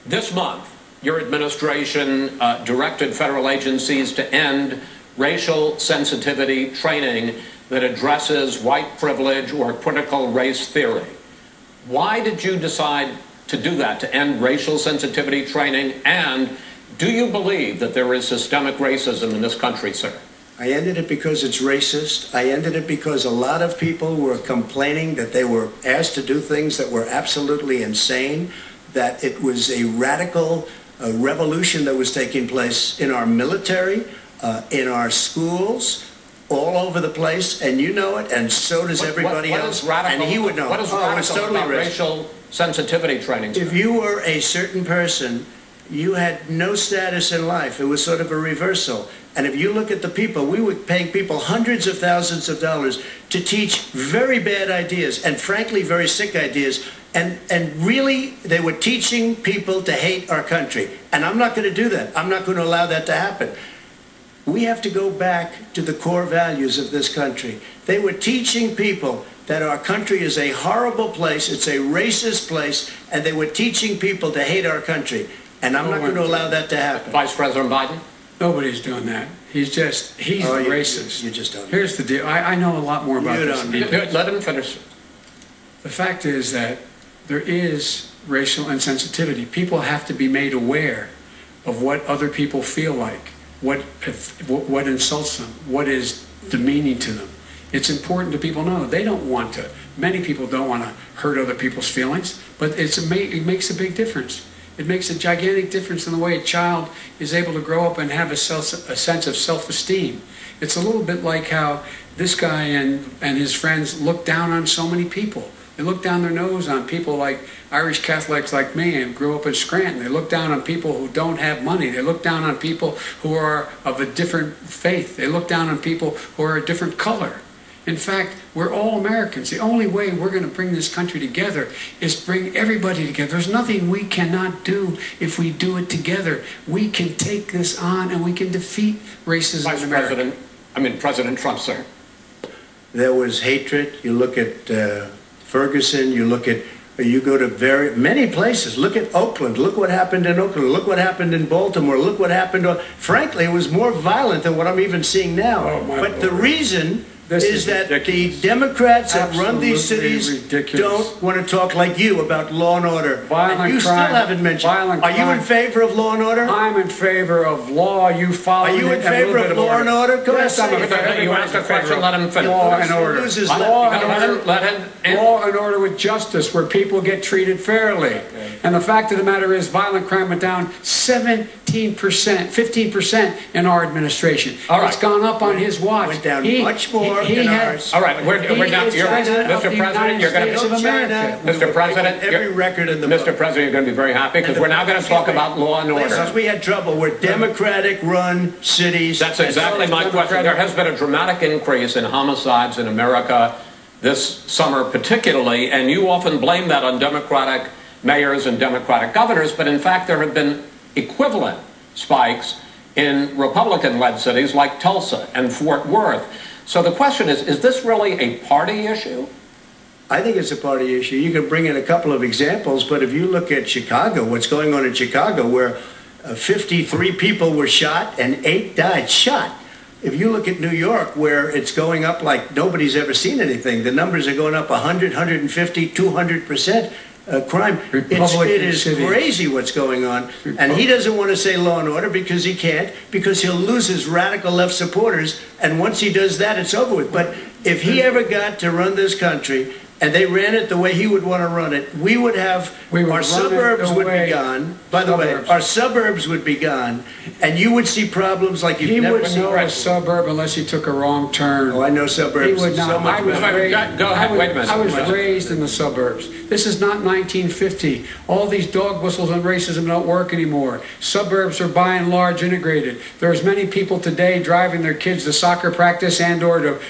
This month, your administration directed federal agencies to end racial sensitivity training that addresses white privilege or critical race theory. Why did you decide to do that, to end racial sensitivity training? And do you believe that there is systemic racism in this country, sir? I ended it because it's racist. I ended it because a lot of people were complaining that they were asked to do things that were absolutely insane, that it was a radical revolution that was taking place in our military, in our schools, all over the place, and you know it, and so does everybody else. And he would know. What is radical about racial sensitivity training? If you were a certain person, you had no status in life. It was sort of a reversal. And if you look at the people, we were paying people hundreds of thousands of dollars to teach very bad ideas, and frankly, very sick ideas. And really, they were teaching people to hate our country. And I'm not going to do that. I'm not going to allow that to happen. We have to go back to the core values of this country. They were teaching people that our country is a horrible place, it's a racist place, and they were teaching people to hate our country. And I'm not going to allow that to happen. Vice President Biden? Nobody's doing that. He's racist. You just don't. Here's the deal. I know a lot more about this. Let him finish. The fact is that there is racial insensitivity. People have to be made aware of what other people feel like, what insults them, what is demeaning to them. It's important to people know they don't want to. Many people don't want to hurt other people's feelings, but it makes a big difference. It makes a gigantic difference in the way a child is able to grow up and have a sense of self-esteem. It's a little bit like how this guy and his friends look down on so many people. They look down their nose on people like Irish Catholics like me and grew up in Scranton. They look down on people who don't have money. They look down on people who are of a different faith. They look down on people who are a different color. In fact, we're all Americans. The only way we're going to bring this country together is bring everybody together. There's nothing we cannot do if we do it together. We can take this on and we can defeat racism in America. President Trump, sir. There was hatred. You look at Ferguson, you go to many places. Look at Oakland. Look what happened in Oakland. Look what happened in Baltimore. Look what happened. Frankly, it was more violent than what I'm even seeing now. But the reason is that the Democrats that run these cities don't want to talk like you about law and order. And you still haven't mentioned. Are you in favor of law and order? I'm in favor of law. You follow. Are you in favor of law and order? Go ahead. You asked a question. Let him finish. Law and order. Law and order with justice, where people get treated fairly. And the fact of the matter is violent crime went down 17%, 15% in our administration. All right. It's gone up on his watch. Went down much more than ours. All right, we're down. Mr. President, you're going to Mr. President, every record in the Mr. book. President, you're going to be very happy because we're now going to talk about law and order. Because we had trouble. We're Democratic-run cities. That's exactly my question. There has been a dramatic increase in homicides in America this summer particularly, and you often blame that on Democratic mayors and Democratic governors, but in fact there have been equivalent spikes in Republican-led cities like Tulsa and Fort Worth. So the question is this really a party issue? I think it's a party issue. You can bring in a couple of examples, but if you look at Chicago, what's going on in Chicago, where 53 people were shot and 8 died shot. If you look at New York, where it's going up like nobody's ever seen anything, the numbers are going up 100, 150, 200%. Crime. It is crazy what's going on. And he doesn't want to say law and order because he can't, because he'll lose his radical left supporters. And once he does that, it's over with. But if he ever got to run this country and they ran it the way he would want to run it, we would have, our suburbs would be gone. By the way, our suburbs would be gone, and you would see problems like you've never seen. He wouldn't know a suburb unless he took a wrong turn. Oh, I know suburbs. He would not. Go ahead, wait a minute. I was raised in the suburbs. This is not 1950. All these dog whistles on racism don't work anymore. Suburbs are by and large integrated. There's many people today driving their kids to soccer practice and or to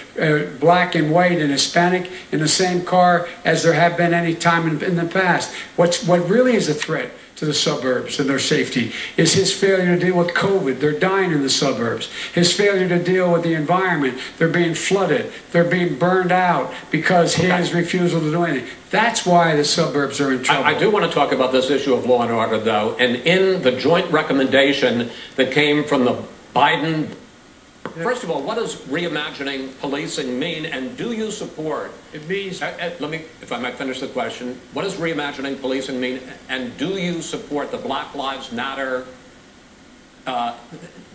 black and white and Hispanic in the same car as there have been any time in the past. What really is a threat to the suburbs and their safety is his failure to deal with COVID. They're dying in the suburbs. His failure to deal with the environment. They're being flooded. They're being burned out because his refusal to do anything. That's why the suburbs are in trouble. I do want to talk about this issue of law and order, though. And in the joint recommendation that came from the Biden. First of all, what does reimagining policing mean, and do you support? It means. Let me, if I might finish the question. What does reimagining policing mean, and do you support the Black Lives Matter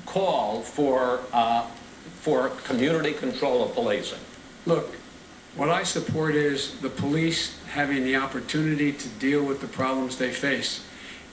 call for community control of policing? Look, what I support is the police having the opportunity to deal with the problems they face,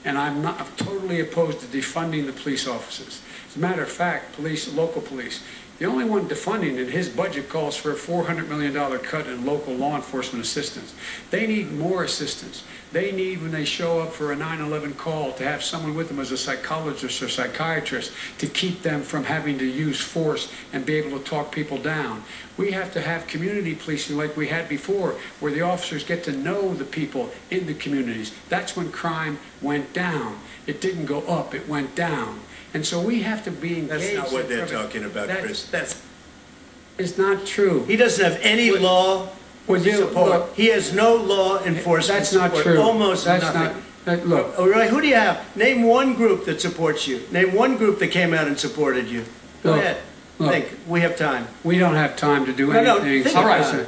and I'm totally opposed to defunding the police officers. As a matter of fact, local police, the only one defunding it, his budget calls for a $400 million cut in local law enforcement assistance. They need more assistance. They need, when they show up for a 9/11 call, to have someone with them as a psychologist or psychiatrist to keep them from having to use force and be able to talk people down. We have to have community policing like we had before, where the officers get to know the people in the communities. That's when crime went down. It didn't go up, it went down. And so we have to be engaged. That's not what they're talking about, Chris. It's not true. He doesn't have any law support. He has no law enforcement That's not support. true. Almost That's nothing. Look. All right, who do you have? Name one group that supports you. Name one group that came out and supported you. Go ahead. Think. We have time. We don't have time to do anything. All right.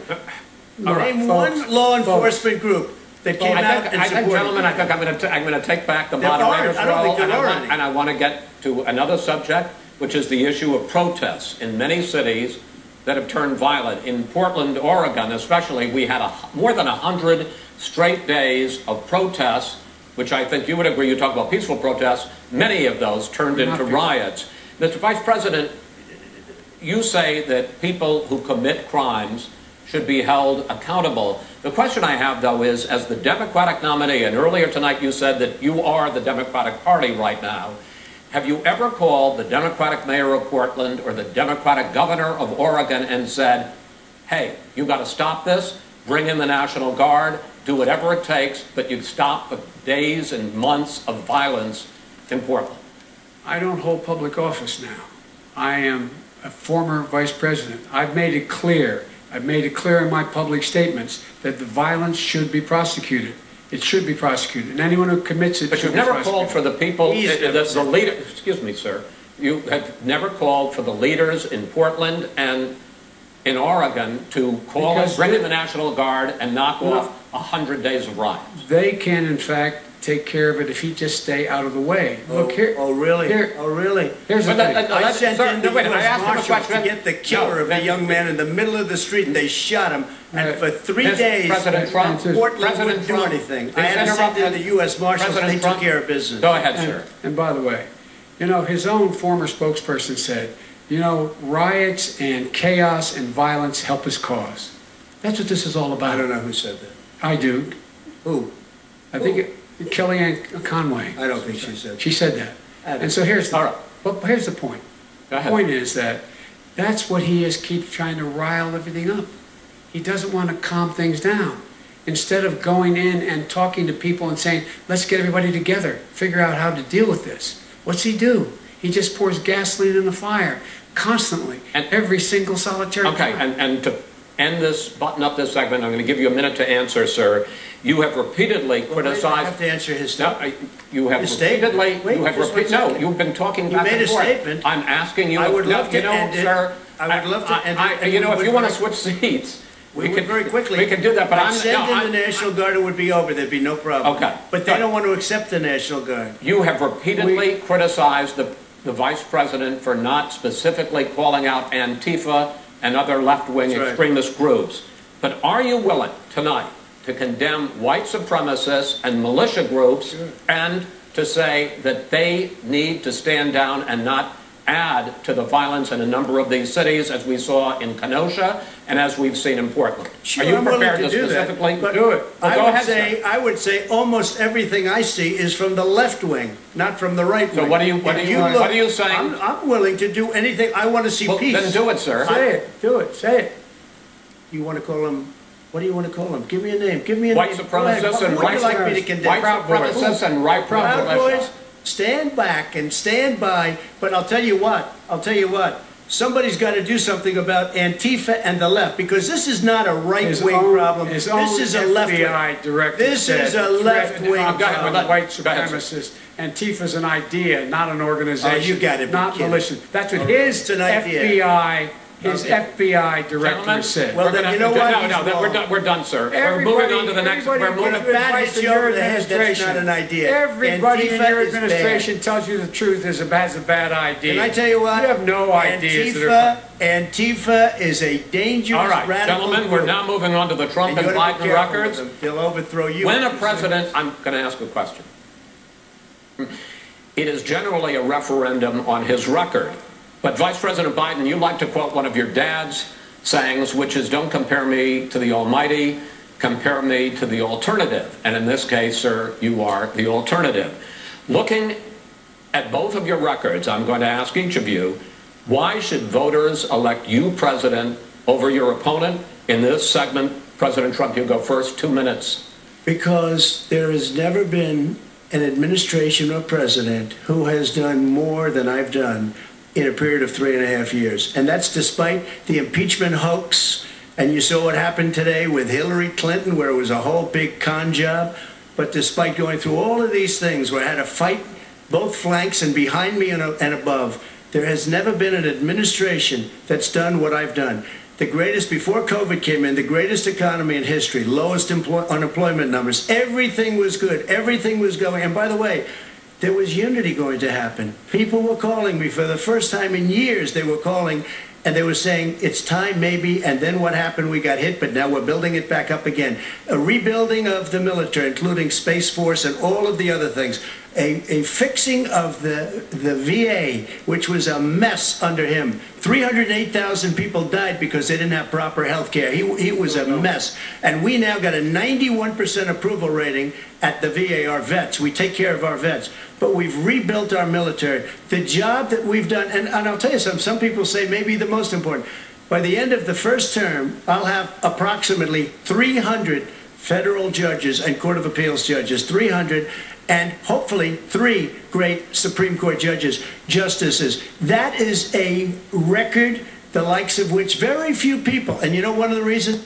Name one law enforcement group that came out and supported. Gentlemen, I think I'm going to take back the moderator's role, and I want to get to another subject, which is the issue of protests in many cities that have turned violent. In Portland, Oregon, especially, we had more than 100 straight days of protests, which I think you would agree. You talk about peaceful protests. Many of those turned into riots. Mr. Vice President, you say that people who commit crimes should be held accountable. The question I have, though, is, as the Democratic nominee, and earlier tonight you said that you are the Democratic Party right now, have you ever called the Democratic mayor of Portland or the Democratic governor of Oregon and said, hey, you got to stop this, bring in the National Guard, do whatever it takes, but you stop the days and months of violence in Portland? I don't hold public office now. I am a former vice president. I've made it clear in my public statements that the violence should be prosecuted. It should be prosecuted, and anyone who commits it but you've never called for the people, the leader. Excuse me, sir. You have never called for the leaders in Portland and in Oregon to bring in the National Guard and knock off 100 days of riots. They can, in fact, take care of it if he'd just stay out of the way. Look here. Oh, really? Here, oh, really? Here's the thing. I sent in the wait, U.S. Marshals to question. get the killer of the young man in the middle of the street, and they shot him. And for 3 days, President Trump, Portland wouldn't do anything. I had to send in the U.S. Marshals, and they took care of business. Go ahead, sir. And by the way, you know, his own former spokesperson said, you know, riots and chaos and violence help his cause. That's what this is all about. I don't know who said that. I do. Who? I think Kellyanne Conway. I don't think she said that. She said that. And so here's the, well, here's the point. The point is that that's what he is, keeps trying to rile everything up. He doesn't want to calm things down. Instead of going in and talking to people and saying, let's get everybody together, figure out how to deal with this. What's he do? He just pours gasoline in the fire constantly, and every single solitary time. And to end this, button up this segment, I'm going to give you a minute to answer, sir. You have repeatedly criticized. I have to answer his statement. No, you have repeatedly. Wait, you have no. You've been talking back and forth. You made a statement. I'm asking you. I would love to end it, sir. I would love to end it. You know, if you want to switch seats. We could very quickly. We could do that, but I'm send in the National Guard, it would be over. There'd be no problem. Okay. But they don't want to accept the National Guard. You have repeatedly criticized the Vice President for not specifically calling out Antifa and other left-wing extremist groups. But are you willing tonight to condemn white supremacists and militia groups and to say that they need to stand down and not add to the violence in a number of these cities, as we saw in Kenosha and as we've seen in Portland? Sure, are you I'm prepared willing to do specifically that, do it? Well, go ahead, sir. I would say almost everything I see is from the left wing, not from the right wing. So what are you saying? I'm willing to do anything. I want to see peace. Then do it, sir. Say it. Do it. Say it. You want to call him? What do you want to call him? Give me a name. Give me a white name. Supremacists and right supremacists and right Proud Boys. Stand back and stand by. But I'll tell you what. Somebody's got to do something about Antifa and the left, because this is not a right-wing problem. This is a left-wing. This is a left-wing problem. White supremacists. Antifa's an idea, not an organization. Oh, you got it. Not militia. That's what his FBI. His FBI director said. Well, then you know what? No, we're done, sir. We're moving on to the next. We're moving. That hits you over the head. That's not an idea. Everybody in your administration tells you the truth has a bad idea. Can I tell you what? You have no ideas. Antifa is a dangerous, all right, radical gentlemen, group. We're now moving on to the Trump and Biden records. They'll overthrow you. When a president, I'm going to ask a question. It is generally a referendum on his record. But Vice President Biden, you like to quote one of your dad's sayings, which is, don't compare me to the almighty, compare me to the alternative. And in this case, sir, you are the alternative. Looking at both of your records, I'm going to ask each of you, why should voters elect you president over your opponent? In this segment, President Trump, you go first, 2 minutes. Because there has never been an administration or president who has done more than I've done in a period of 3.5 years. And that's despite the impeachment hoax. And you saw what happened today with Hillary Clinton, where it was a whole big con job. But despite going through all of these things, where I had to fight both flanks and behind me and above, there has never been an administration that's done what I've done. The greatest, before COVID came in, the greatest economy in history, lowest unemployment numbers. Everything was good. Everything was going. And by the way, there was unity going to happen. People were calling me for the first time in years. They were calling and they were saying, it's time maybe, and then what happened? We got hit, but now we're building it back up again. A rebuilding of the military, including Space Force and all of the other things. A fixing of the VA, which was a mess under him. 308,000 people died because they didn't have proper health care. He was a mess. And we now got a 91% approval rating at the VA, our vets. We take care of our vets. But we've rebuilt our military. The job that we've done, and I'll tell you something, some people say maybe the most important. By the end of the first term, I'll have approximately 300 federal judges and Court of Appeals judges, 300, and hopefully 3 great Supreme Court justices. That is a record the likes of which very few people, and you know one of the reasons?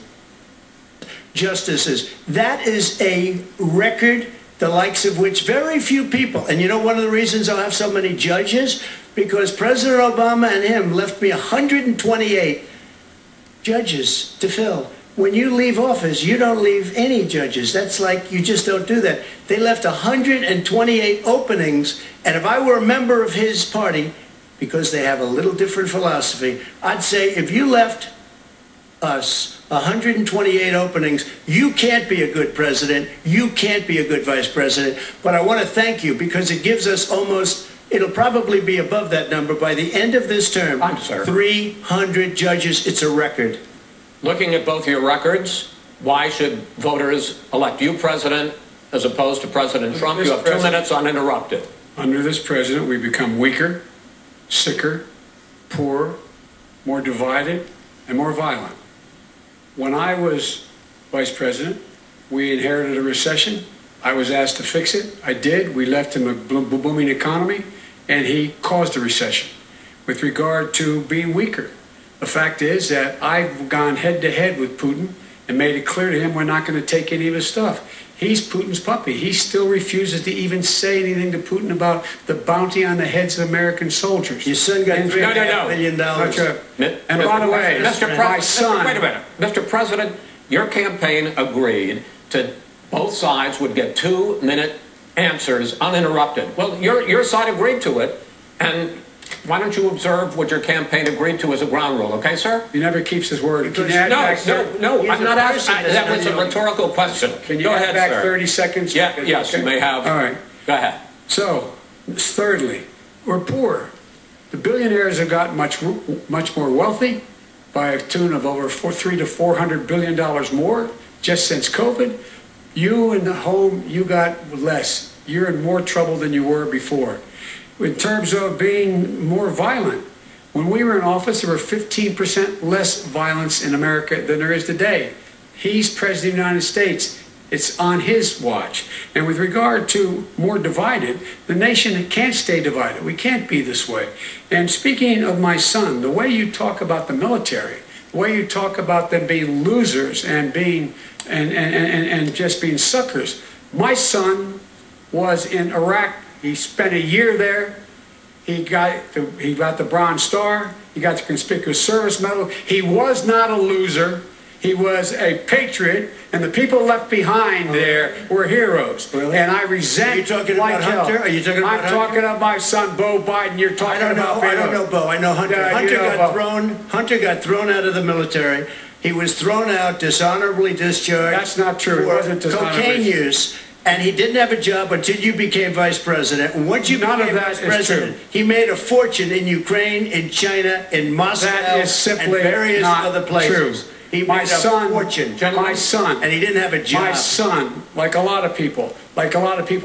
Justices. That is a record the likes of which very few people, and you know one of the reasons I'll have so many judges? Because President Obama and him left me 128 judges to fill. when you leave office, you don't leave any judges. That's like, you just don't do that. They left 128 openings, and if I were a member of his party, because they have a little different philosophy, I'd say if you left us 128 openings, you can't be a good president, you can't be a good vice president. But I want to thank you, because it gives us almost, it'll probably be above that number by the end of this term. 300 judges. It's a record. Looking at both your records, why should voters elect you president as opposed to President Trump? You have 2 minutes uninterrupted. Under this president, we become weaker, sicker, poorer, more divided, and more violent. When I was vice president, we inherited a recession. I was asked to fix it. I did. We left him a booming economy, and he caused a recession. With regard to being weaker, the fact is that I've gone head-to-head with Putin and made it clear to him we're not going to take any of his stuff. He's Putin's puppy. He still refuses to even say anything to Putin about the bounty on the heads of American soldiers. Your son got $3.5 million. And by the way, my son... Wait a minute. Mr. President, your campaign agreed to both sides would get 2-minute answers uninterrupted. Well, your side agreed to it, and why don't you observe what your campaign agreed to as a ground rule, okay, sir? He never keeps his word. No, I'm not asking. That was a rhetorical question. Can you go ahead, back 30 seconds? Yeah, yes, you may have. All right. Go ahead. So, thirdly, we're poor. The billionaires have gotten much more wealthy by a tune of over $300 to $400 billion more just since COVID. You in the home, you got less. You're in more trouble than you were before. In terms of being more violent, when we were in office, there were 15% less violence in America than there is today. He's President of the United States. It's on his watch. And with regard to more divided, the nation can't stay divided. We can't be this way. And speaking of my son, the way you talk about the military, the way you talk about them being losers and being and just being suckers. My son was in Iraq. He spent a year there. He got the Bronze Star. He got the Conspicuous Service Medal. He was not a loser. He was a patriot, and the people left behind there were heroes. Really? And I resent. Are you talking about Hunter? Are you talking about Hunter? I'm talking about my son, Beau Biden. You're talking about. I don't know Beau. I know Hunter. Hunter got thrown out of the military. He was thrown out, dishonorably discharged. That's not true. It wasn't dishonorably. Cocaine use. And he didn't have a job until you became vice president. And once you became vice president, he made a fortune in Ukraine, in China, in Moscow, and various other places. True. He made a fortune. My son. And he didn't have a job. My son, like a lot of people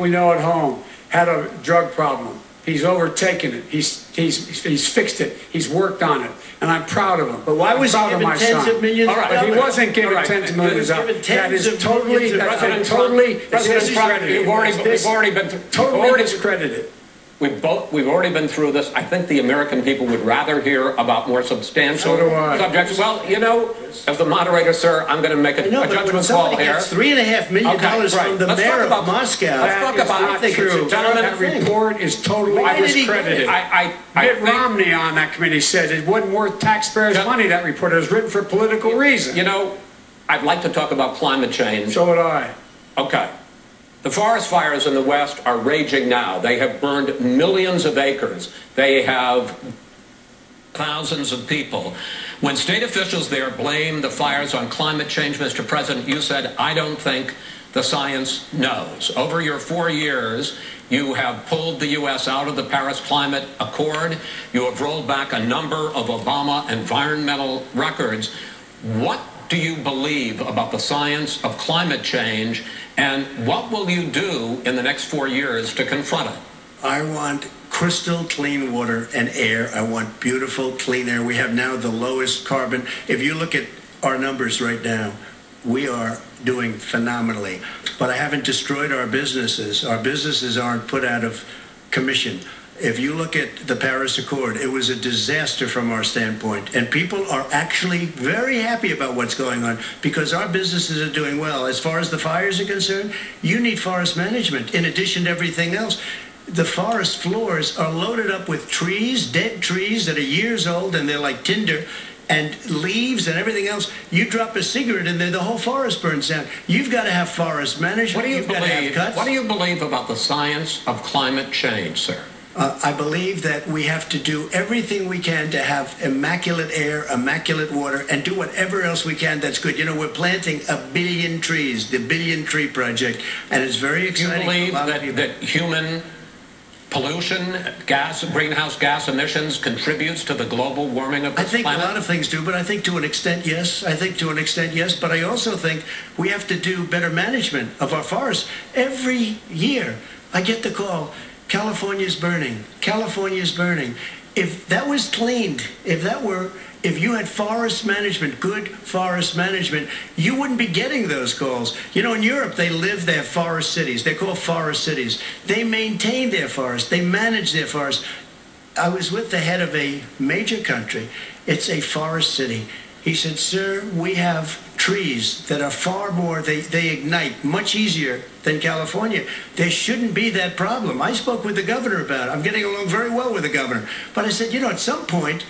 we know at home, had a drug problem. He's overtaken it. He's fixed it. He's worked on it. And I'm proud of him. But why was he given tens of millions of dollars? But he wasn't given tens of millions of dollars. That is totally discredited. We've already been totally discredited. We've already been through this. I think the American people would rather hear about more substantial subjects. Well, you know, as the moderator, sir, I'm going to make a judgment call here. $3.5 million from the mayor of Moscow. Let's talk about not true. That report is totally discredited. Mitt Romney on that committee said it wasn't worth taxpayers' money. That report, it was written for political reasons. You know, I'd like to talk about climate change. So would I. Okay. The forest fires in the West are raging now. They have burned millions of acres. They have thousands of people. When state officials there blame the fires on climate change, Mr. President, you said, I don't think the science knows. Over your 4 years, you have pulled the U.S. out of the Paris Climate Accord. You have rolled back a number of Obama environmental records. What do you believe about the science of climate change, and what will you do in the next 4 years to confront it? I want crystal clean water and air. I want beautiful clean air. We have now the lowest carbon. If you look at our numbers right now, we are doing phenomenally. But I haven't destroyed our businesses. Our businesses aren't put out of commission. If you look at the Paris Accord, it was a disaster from our standpoint. And people are actually very happy about what's going on because our businesses are doing well. As far as the fires are concerned, you need forest management in addition to everything else. The forest floors are loaded up with trees, dead trees that are years old, and they're like tinder. and leaves and everything else. You drop a cigarette in there, the whole forest burns down. You've got to have forest management. You've got to have cuts. What do you believe about the science of climate change, sir? I believe that we have to do everything we can to have immaculate air, immaculate water, and do whatever else we can that's good. You know, we're planting 1 billion trees, the Billion Tree Project, and it's very exciting. Do you believe that human pollution, greenhouse gas emissions contributes to the global warming of this planet? I think a lot of things do, but I think to an extent, yes. I think to an extent, yes. But I also think we have to do better management of our forests. Every year, I get the call, California's burning. California's burning. If that was cleaned, if you had forest management, good forest management, you wouldn't be getting those calls. You know, in Europe, they have forest cities. They're called forest cities. They maintain their forests. They manage their forests. I was with the head of a major country. It's a forest city. He said, sir, we have trees that are far more, they ignite much easier than California. There shouldn't be that problem. I spoke with the governor about it. I'm getting along very well with the governor. But I said, you know, at some point,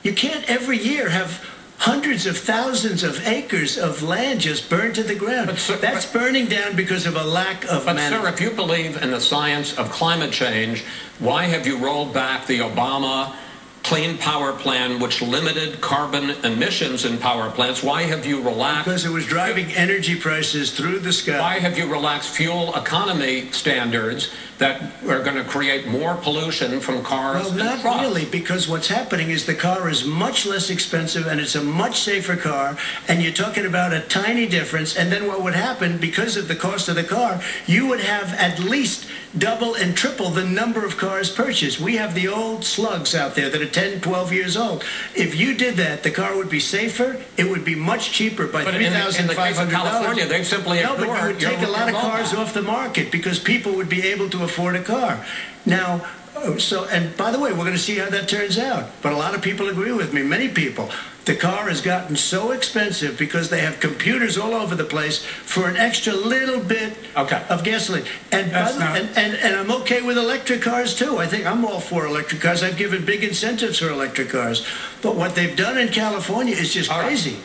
you can't every year have hundreds of thousands of acres of land just burned to the ground. That's burning down because of a lack of management. Sir, if you believe in the science of climate change, why have you rolled back the Obama Clean Power Plan, which limited carbon emissions in power plants? Why have you relaxed? Because it was driving energy prices through the sky. Why have you relaxed fuel economy standards that are going to create more pollution from cars and trucks? Well, not really, because what's happening is the car is much less expensive and it's a much safer car, and you're talking about a tiny difference, and then what would happen, because of the cost of the car, you would have at least double and triple the number of cars purchased. We have the old slugs out there that are 10, 12 years old. If you did that, the car would be safer, it would be much cheaper by $3,500. In the case of California, they've simply ignored. No, but you would take a lot of cars off the market because people would be able to afford a car. Now, and by the way, we're going to see how that turns out. But a lot of people agree with me, many people. The car has gotten so expensive because they have computers all over the place for an extra little bit of gasoline. And I'm okay with electric cars, too. I think I'm all for electric cars. I've given big incentives for electric cars. But what they've done in California is just crazy.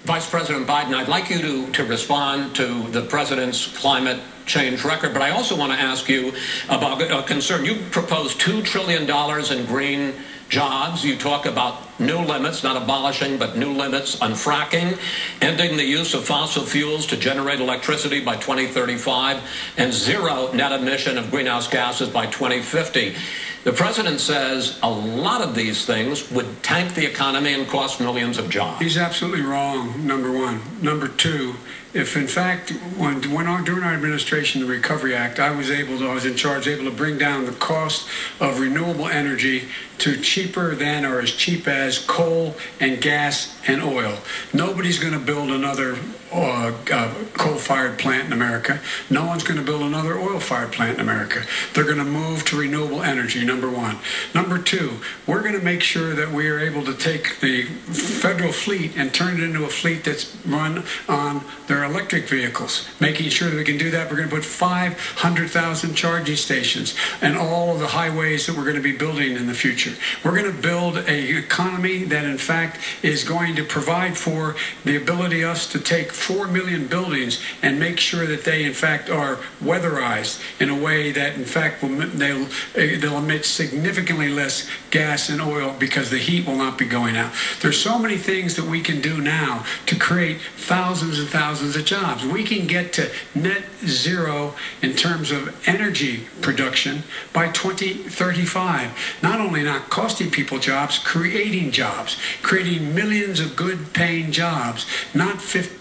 Vice President Biden, I'd like you to respond to the president's climate change record, but I also want to ask you about a concern. You proposed $2 trillion in green jobs. You talk about new limits, not abolishing, but new limits on fracking, ending the use of fossil fuels to generate electricity by 2035, and zero net emission of greenhouse gases by 2050. The president says a lot of these things would tank the economy and cost millions of jobs. He's absolutely wrong, number one. Number two, if in fact, during our administration, the Recovery Act, I was in charge, able to bring down the cost of renewable energy to cheaper than or as cheap as coal and gas and oil. Nobody's going to build another coal-fired plant in America. No one's going to build another oil-fired plant in America. They're going to move to renewable energy, number one. Number two, we're going to make sure that we are able to take the federal fleet and turn it into a fleet that's run on their electric vehicles. Making sure that we can do that, we're going to put 500,000 charging stations and all of the highways that we're going to be building in the future. We're going to build an economy that, in fact, is going to provide for the ability of us to take 4 million buildings and make sure that they, in fact, are weatherized in a way that, in fact, they'll emit significantly less gas and oil because the heat will not be going out. There's so many things that we can do now to create thousands and thousands of jobs. We can get to net zero in terms of energy production by 2035. Not only not costing people jobs, creating millions of good paying jobs, not 50.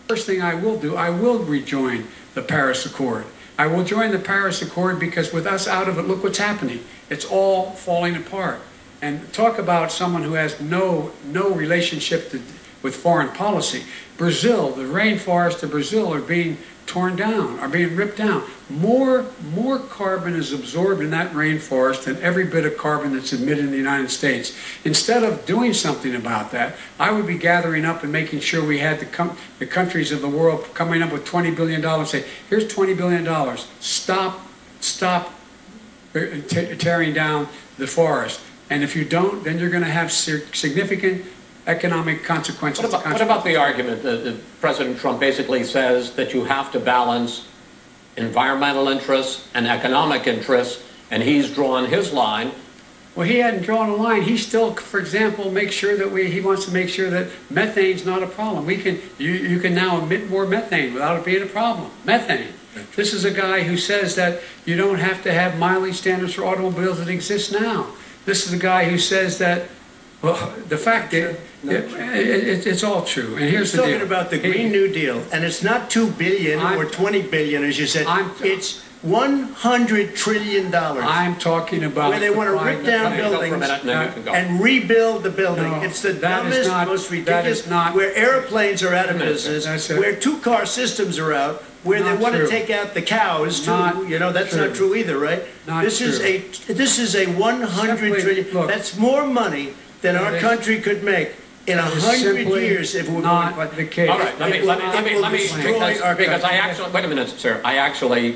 First thing I will do, I will rejoin the Paris Accord. I will join the Paris Accord because with us out of it, look what's happening. It's all falling apart. And talk about someone who has no relationship with foreign policy. Brazil, the rainforests of Brazil are being torn down, are being ripped down. More carbon is absorbed in that rainforest than every bit of carbon that's emitted in the United States. Instead of doing something about that, I would be gathering up and making sure we had the countries of the world coming up with $20 billion, say, here's $20 billion, stop tearing down the forest. And if you don't, then you're going to have significant economic consequences. What about the argument that President Trump basically says that you have to balance environmental interests and economic interests, and he's drawn his line? Well, he hadn't drawn a line. He still, for example, makes sure that he wants to make sure that methane's not a problem. You can now emit more methane without it being a problem. Methane. This is a guy who says that you don't have to have mileage standards for automobiles that exist now. This is a guy who says that, well, the fact that it's all true. And here's the deal. He's talking about the Green New Deal, and it's not $2 billion or $20 billion, as you said. It's $100 trillion. I'm talking about where they want to rip down buildings and rebuild the building. No, it's the dumbest, most ridiculous. Where airplanes are out of business, where two-car systems are out, where they want to take out the cows too. You know, that's not true either, right? This is a $100 trillion. That's more money than our country could make in 100 years if we're not going the case. All right, let me because I actually, wait a minute, sir. I actually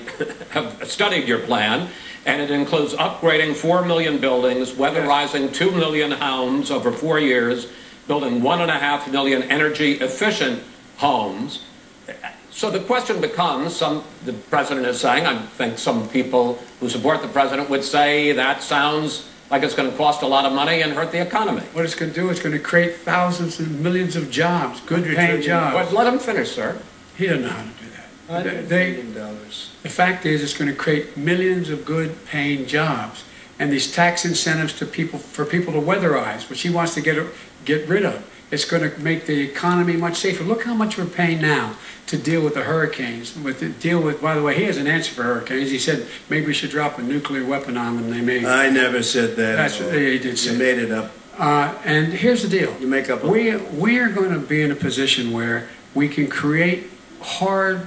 have studied your plan, and it includes upgrading 4 million buildings, weatherizing 2 million homes over 4 years, building 1.5 million energy-efficient homes. So the question becomes, the president is saying, I think some people who support the president would say that sounds like it's going to cost a lot of money and hurt the economy. What it's going to do is going to create thousands and millions of jobs, good-paying jobs. But let him finish, sir. He doesn't know how to do that. The fact is, it's going to create millions of good-paying jobs, and these tax incentives to for people to weatherize, which he wants to get rid of. It's going to make the economy much safer. Look how much we're paying now to deal with the hurricanes. By the way, he has an answer for hurricanes. He said maybe we should drop a nuclear weapon on them. They may. I never said that. That's what he did say. You made it up. And here's the deal. You make up. We are going to be in a position where we can create hard,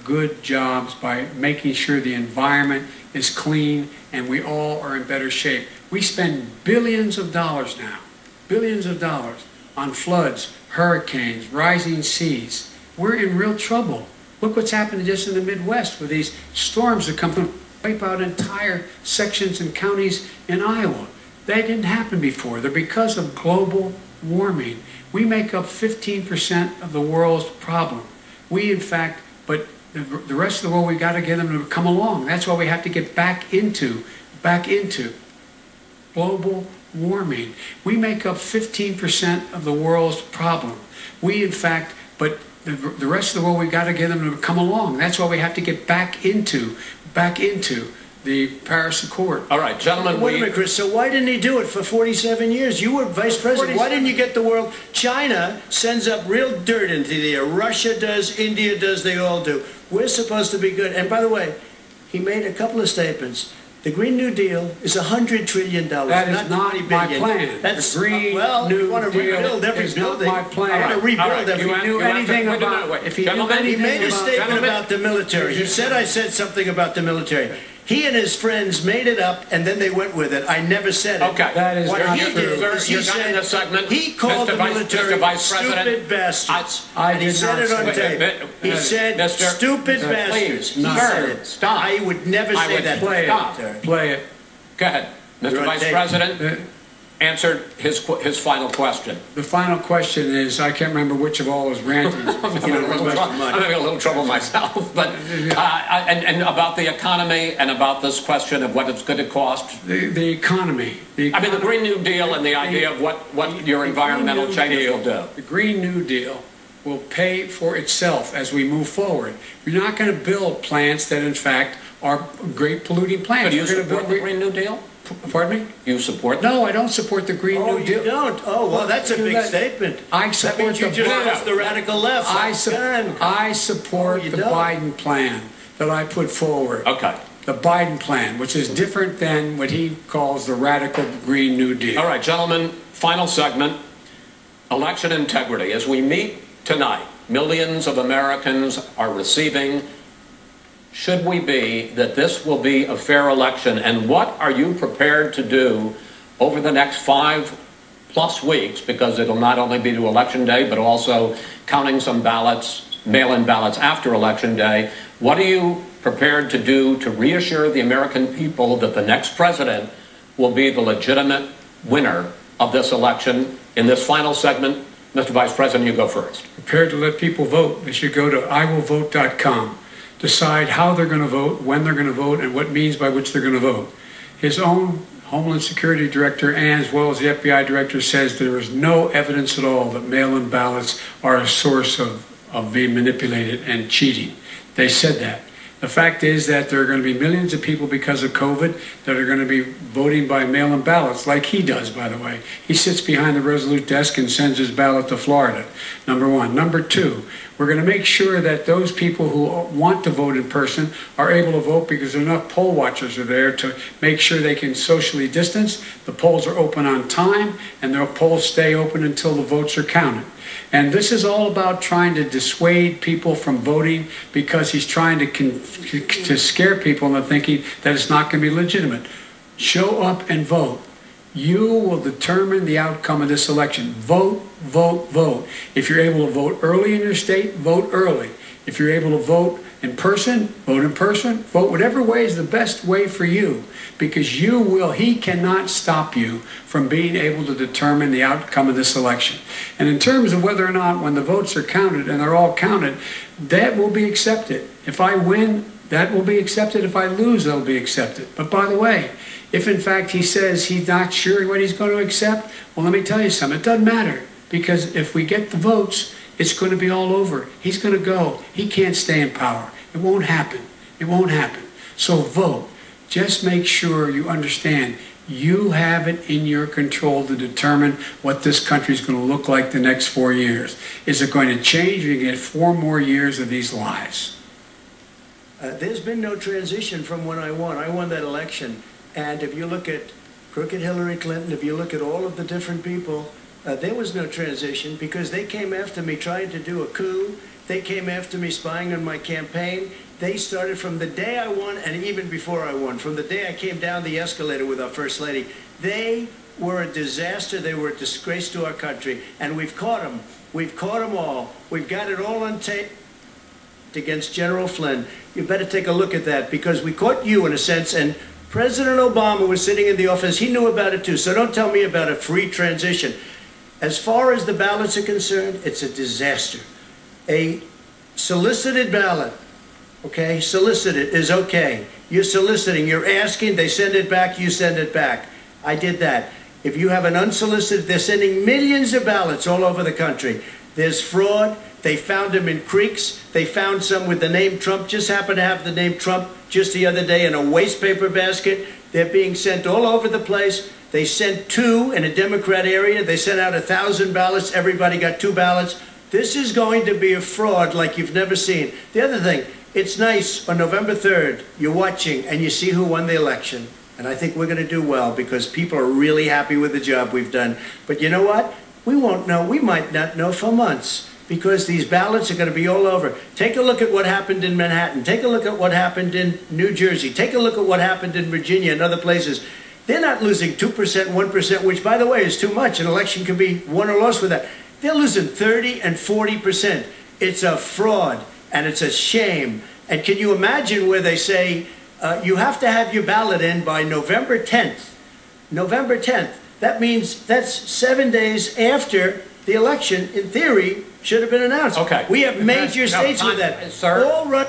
good jobs by making sure the environment is clean and we all are in better shape. We spend billions of dollars now, on floods, hurricanes, rising seas. We're in real trouble. Look what's happening just in the Midwest with these storms that come through, wipe out entire sections and counties in Iowa. That didn't happen before. They're because of global warming. We make up 15% of the world's problem. But the rest of the world, we got to get them to come along. That's why we have to get back into global warming. We make up 15% of the world's problem. But the rest of the world, we got to get them to come along. That's why we have to get back into the Paris Accord. All right, gentlemen. Wait a minute, Chris. So why didn't he do it for 47 years? You were vice president. Why didn't you get the world? China sends up real dirt into the air. Russia does. India does. They all do. We're supposed to be good. And by the way, he made a couple of statements. The Green New Deal is $100 trillion. That is not my plan. That's the Green New you want to rebuild every building. Not my plan. I want to rebuild every building. He made a statement about the military. He said I said something about the military. He and his friends made it up, and then they went with it. I never said it. Okay. That is what not he true. did is he said he called the military stupid bastards. And he said it on tape. He said stupid bastards. He said it. Stop. I would never say that. Play it. Go ahead. Mr. Vice President answered his final question. The final question is, I can't remember which of all his rantings. I'm having a little trouble myself. But and about the economy and about this question of what it's going to cost. The economy. I mean, the Green New Deal and the idea of what your environmental change will do. The Green New Deal will pay for itself as we move forward. We're not going to build plants that, in fact, are great polluting plants. But you support the Green New Deal? Pardon me? You support that? No, I don't support the Green New Deal. You don't? Oh, well, that's a big statement. I support the radical left. I support the Biden plan that I put forward. Okay. The Biden plan, which is different than what he calls the radical Green New Deal. All right, gentlemen, final segment, election integrity. As we meet tonight, millions of Americans are receiving. Should we be that this will be a fair election? And what are you prepared to do over the next 5+ weeks? Because it'll not only be to Election Day, but also counting some ballots, mail-in ballots after Election Day. What are you prepared to do to reassure the American people that the next president will be the legitimate winner of this election? In this final segment, Mr. Vice President, you go first. Prepared to let people vote. They should go to iwillvote.com. Decide how they're going to vote, when they're going to vote, and what means by which they're going to vote. His own Homeland Security Director, and as well as the FBI Director, says there is no evidence at all that mail-in ballots are a source of being manipulated and cheating. They said that. The fact is that there are going to be millions of people because of COVID that are going to be voting by mail-in ballots, like he does, by the way. He sits behind the Resolute desk and sends his ballot to Florida, number one. Number two, we're going to make sure that those people who want to vote in person are able to vote because enough poll watchers are there to make sure they can socially distance. The polls are open on time, and the polls stay open until the votes are counted. And this is all about trying to dissuade people from voting because he's trying to scare people into thinking that it's not going to be legitimate. Show up and vote. You will determine the outcome of this election. Vote, vote, vote. If you're able to vote early in your state, vote early. If you're able to vote in person, vote in person. Vote whatever way is the best way for you, because he cannot stop you from being able to determine the outcome of this election. And in terms of whether or not when the votes are counted, and they're all counted, that will be accepted. If I win, that will be accepted. If I lose, that'll be accepted. But by the way, if in fact he says he's not sure what he's going to accept, well, let me tell you something. It doesn't matter, because if we get the votes, it's going to be all over. He's going to go. He can't stay in power. It won't happen. It won't happen. So vote. Just make sure you understand you have it in your control to determine what this country is going to look like the next 4 years. Is it going to change? You get 4 more years of these lies. There's been no transition from when I won. I won that election. And if you look at crooked Hillary Clinton, if you look at all of the different people, there was no transition because they came after me trying to do a coup. They came after me spying on my campaign. They started from the day I won and even before I won, from the day I came down the escalator with our First Lady. They were a disaster. They were a disgrace to our country. And we've caught them. We've caught them all. We've got it all on tape against General Flynn. You better take a look at that, because we caught you in a sense, and President Obama was sitting in the office. He knew about it too. So don't tell me about a free transition. As far as the ballots are concerned, it's a disaster. A solicited ballot, okay, solicited is okay. You're soliciting, you're asking, they send it back, you send it back. I did that. If you have an unsolicited, they're sending millions of ballots all over the country. There's fraud. They found them in creeks. They found some with the name Trump, just happened to have the name Trump just the other day in a waste paper basket. They're being sent all over the place. They sent 2 in a Democrat area. They sent out 1,000 ballots. Everybody got 2 ballots. This is going to be a fraud like you've never seen. The other thing, it's nice on November 3rd, you're watching and you see who won the election. And I think we're going to do well because people are really happy with the job we've done. But you know what? We won't know. We might not know for months, because these ballots are going to be all over. Take a look at what happened in Manhattan. Take a look at what happened in New Jersey. Take a look at what happened in Virginia and other places. They're not losing 2%, 1%, which, by the way, is too much. An election can be won or lost with that. They're losing 30 and 40%. It's a fraud, and it's a shame. And can you imagine where they say you have to have your ballot in by November 10th? November 10th. That means that's 7 days after the election, in theory, should have been announced. Okay. We have major states with that. Sir, all run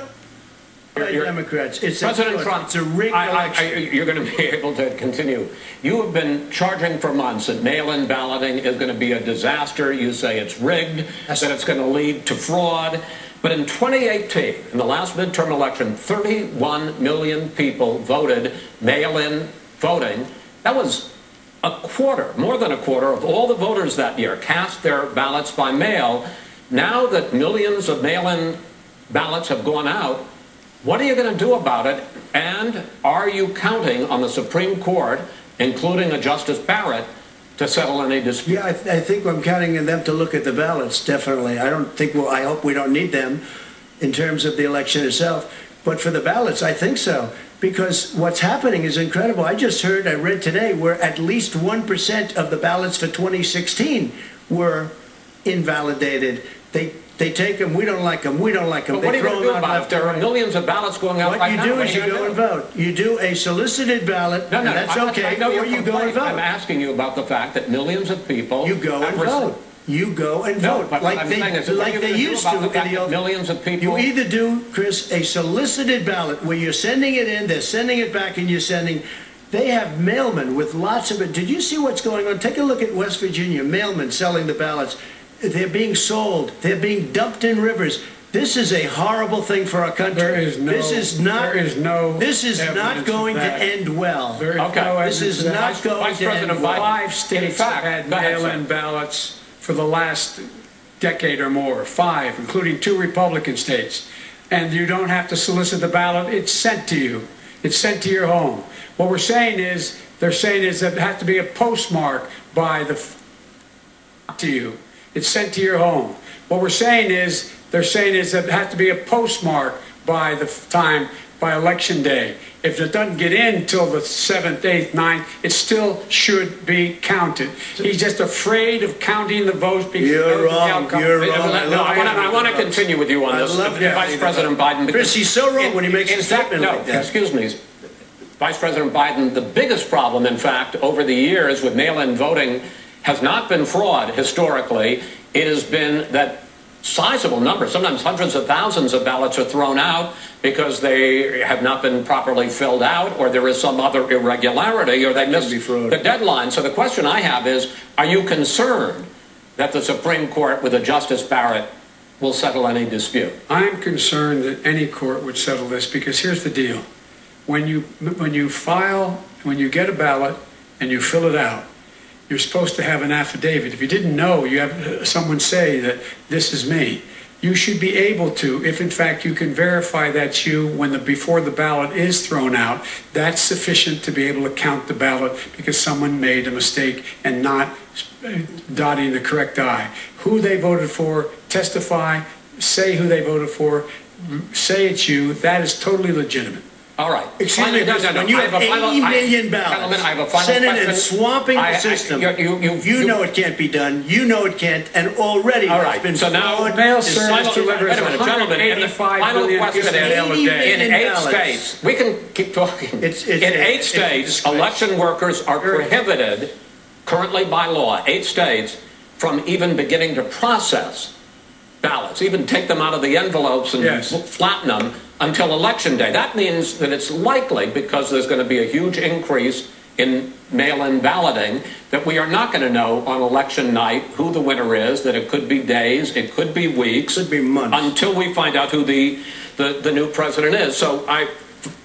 by Democrats. It's President Trump, it's a rigged election. you're going to be able to continue. You have been charging for months that mail-in balloting is going to be a disaster. You say it's rigged, that it's going to lead to fraud. But in 2018, in the last midterm election, 31 million people voted mail-in voting. That was a quarter, more than a quarter of all the voters that year cast their ballots by mail. Now that millions of mail-in ballots have gone out, what are you going to do about it? And are you counting on the Supreme Court, including a Justice Barrett, to settle any dispute? Yeah, I think I'm counting on them to look at the ballots, definitely. I hope we don't need them in terms of the election itself. But for the ballots, I think so. Because what's happening is incredible. I read today, where at least 1% of the ballots for 2016 were invalidated. They They take them, we don't like them, we don't like them. But what are They you throw going to do them out about it? left There and are right. millions of ballots going out What right you now. do What is are you gonna go do? and vote. You do a solicited ballot, No, and that's okay, I know or your you go and complaint. I'm vote. asking you about the fact that millions of people... You go and vote. You go and No, vote, but like I'm they, saying is, what are like you they gonna do used about to the fact in the that old... millions of people... You either do, Chris, a solicited ballot where you're sending it in, they're sending it back, and you're sending... They have mailmen with lots of it. Did you see what's going on? Take a look at West Virginia, mailmen selling the ballots. They're being sold. They're being dumped in rivers. This is a horrible thing for our country. This is not going to end well. This is not going to end well. 5 states have had mail-in ballots for the last decade or more. 5, including 2 Republican states. And you don't have to solicit the ballot. It's sent to you. It's sent to your home. What we're saying is, they're saying is that it has to be a postmark by the to you. It's sent to your home. What we're saying is, they're saying is that it has to be a postmark by the time, by election day. If it doesn't get in till the 7th, 8th, 9th, it still should be counted. He's just afraid of counting the votes because you're wrong. You're wrong. I want to continue with you on this, Vice President Biden. Chris, he's so wrong when he makes a statement like that. Excuse me. Vice President Biden, the biggest problem, in fact, over the years with mail-in voting has not been fraud historically. It has been that sizable numbers, sometimes hundreds of thousands of ballots are thrown out because they have not been properly filled out, or there is some other irregularity, or they missed the deadline. So the question I have is, are you concerned that the Supreme Court with a Justice Barrett will settle any dispute? I'm concerned that any court would settle this because here's the deal. When you get a ballot and you fill it out, you're supposed to have an affidavit. If you didn't know, you have someone say that this is me. You should be able to, if in fact you can verify that's you before the ballot is thrown out, that's sufficient to be able to count the ballot because someone made a mistake and not dotting the correct I. Who they voted for, testify, say who they voted for, say it's you, that is totally legitimate. All right. Excuse me, when you have 80 million ballots sent in and swamping the system, you know it can't be done. You know it can't, and already it's been so now mail service delivers 185 million in 8 states. We can keep talking. In 8 states, election workers are prohibited, currently by law, 8 states, from even beginning to process ballots, even take them out of the envelopes and flatten them until election day. That means that it's likely, because there's going to be a huge increase in mail-in balloting, that we are not going to know on election night who the winner is, that it could be days, it could be weeks, could be months, until we find out who the new president is. So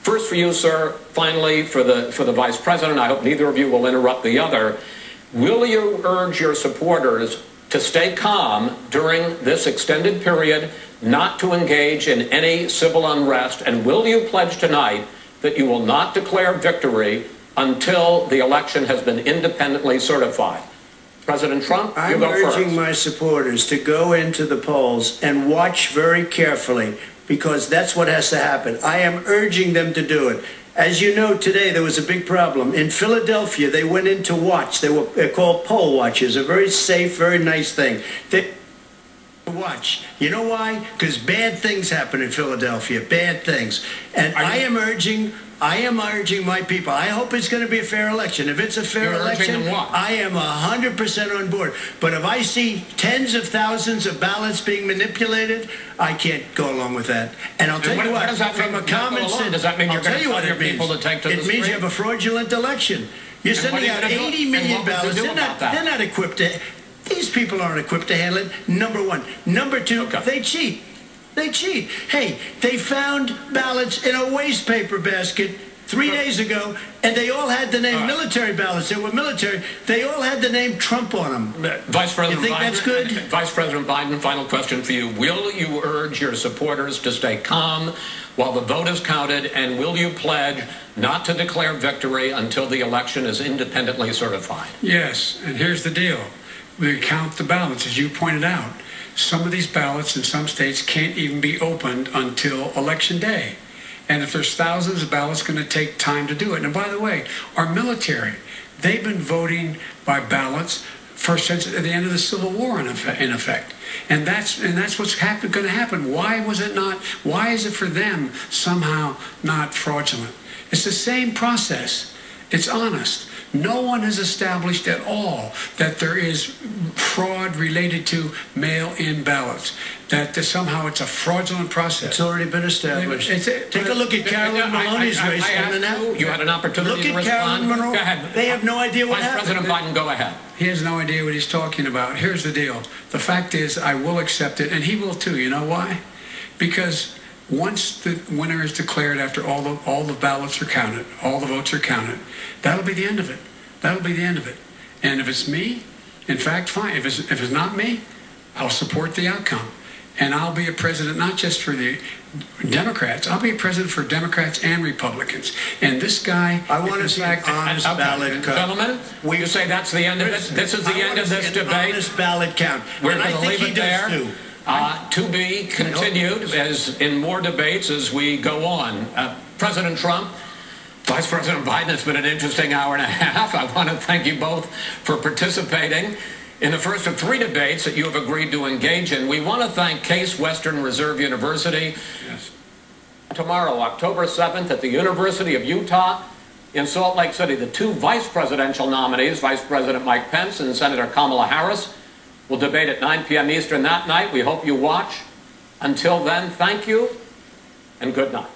first for you, sir, finally for the Vice President, I hope neither of you will interrupt the other. Will you urge your supporters to stay calm during this extended period, not to engage in any civil unrest, and will you pledge tonight that you will not declare victory until the election has been independently certified? President Trump, you go first. I'm urging my supporters to go into the polls and watch very carefully, because that's what has to happen. I am urging them to do it. As you know, today there was a big problem. In Philadelphia, they went in to watch. They're called poll watchers, a very safe, very nice thing. They watch. You know why? Because bad things happen in Philadelphia, bad things. And I am urging my people. I hope it's going to be a fair election. If it's a fair election, I am 100% on board. But if I see tens of thousands of ballots being manipulated, I can't go along with that. And I'll tell you what, from a common sense, does that mean you're going to tell your people to take to the street? It means you have a fraudulent election. You're sending out 80 million ballots. They're not equipped to. These people aren't equipped to handle it, number one. Number two, they cheat. They cheat. Hey, they found ballots in a waste paper basket 3 days ago, and they all had the name military ballots. They were military. They all had the name Trump on them. Vice President you think Biden, that's good? Vice President Biden, final question for you. Will you urge your supporters to stay calm while the vote is counted, and will you pledge not to declare victory until the election is independently certified? Yes, and here's the deal. We count the ballots, as you pointed out. Some of these ballots in some states can't even be opened until election day. And if there's thousands of ballots, it's going to take time to do it. And by the way, our military, they've been voting by ballots since the end of the Civil War, in effect. And that's what's going to happen. Why was it not? Why is it for them somehow not fraudulent? It's the same process. It's honest. No one has established at all that there is fraud related to mail-in ballots, that somehow it's a fraudulent process. It's already been established. Take a look at Carolyn Maloney's race. You had an opportunity to respond. Look at Carolyn Monroe. Go ahead. They have no idea what happened. Vice President Biden, go ahead. He has no idea what he's talking about. Here's the deal. The fact is, I will accept it, and he will too. You know why? Because once the winner is declared, after all the ballots are counted, all the votes are counted, that'll be the end of it. That'll be the end of it. And if it's me, in fact, fine. If it's not me, I'll support the outcome. And I'll be a president not just for the Democrats. I'll be a president for Democrats and Republicans. And this guy... I want to see an honest ballot count. Gentlemen, you say that's the end of it? This is the end of this debate? Honest ballot count. We're going to leave it there. To be continued as in more debates as we go on. President Trump, Vice President Biden, it's been an interesting hour and a half. I want to thank you both for participating in the first of 3 debates that you have agreed to engage in. We want to thank Case Western Reserve University. Yes. Tomorrow, October 7th, at the University of Utah in Salt Lake City, the 2 vice presidential nominees, Vice President Mike Pence and Senator Kamala Harris, will debate at 9 p.m. Eastern that night. We hope you watch. Until then, thank you and good night.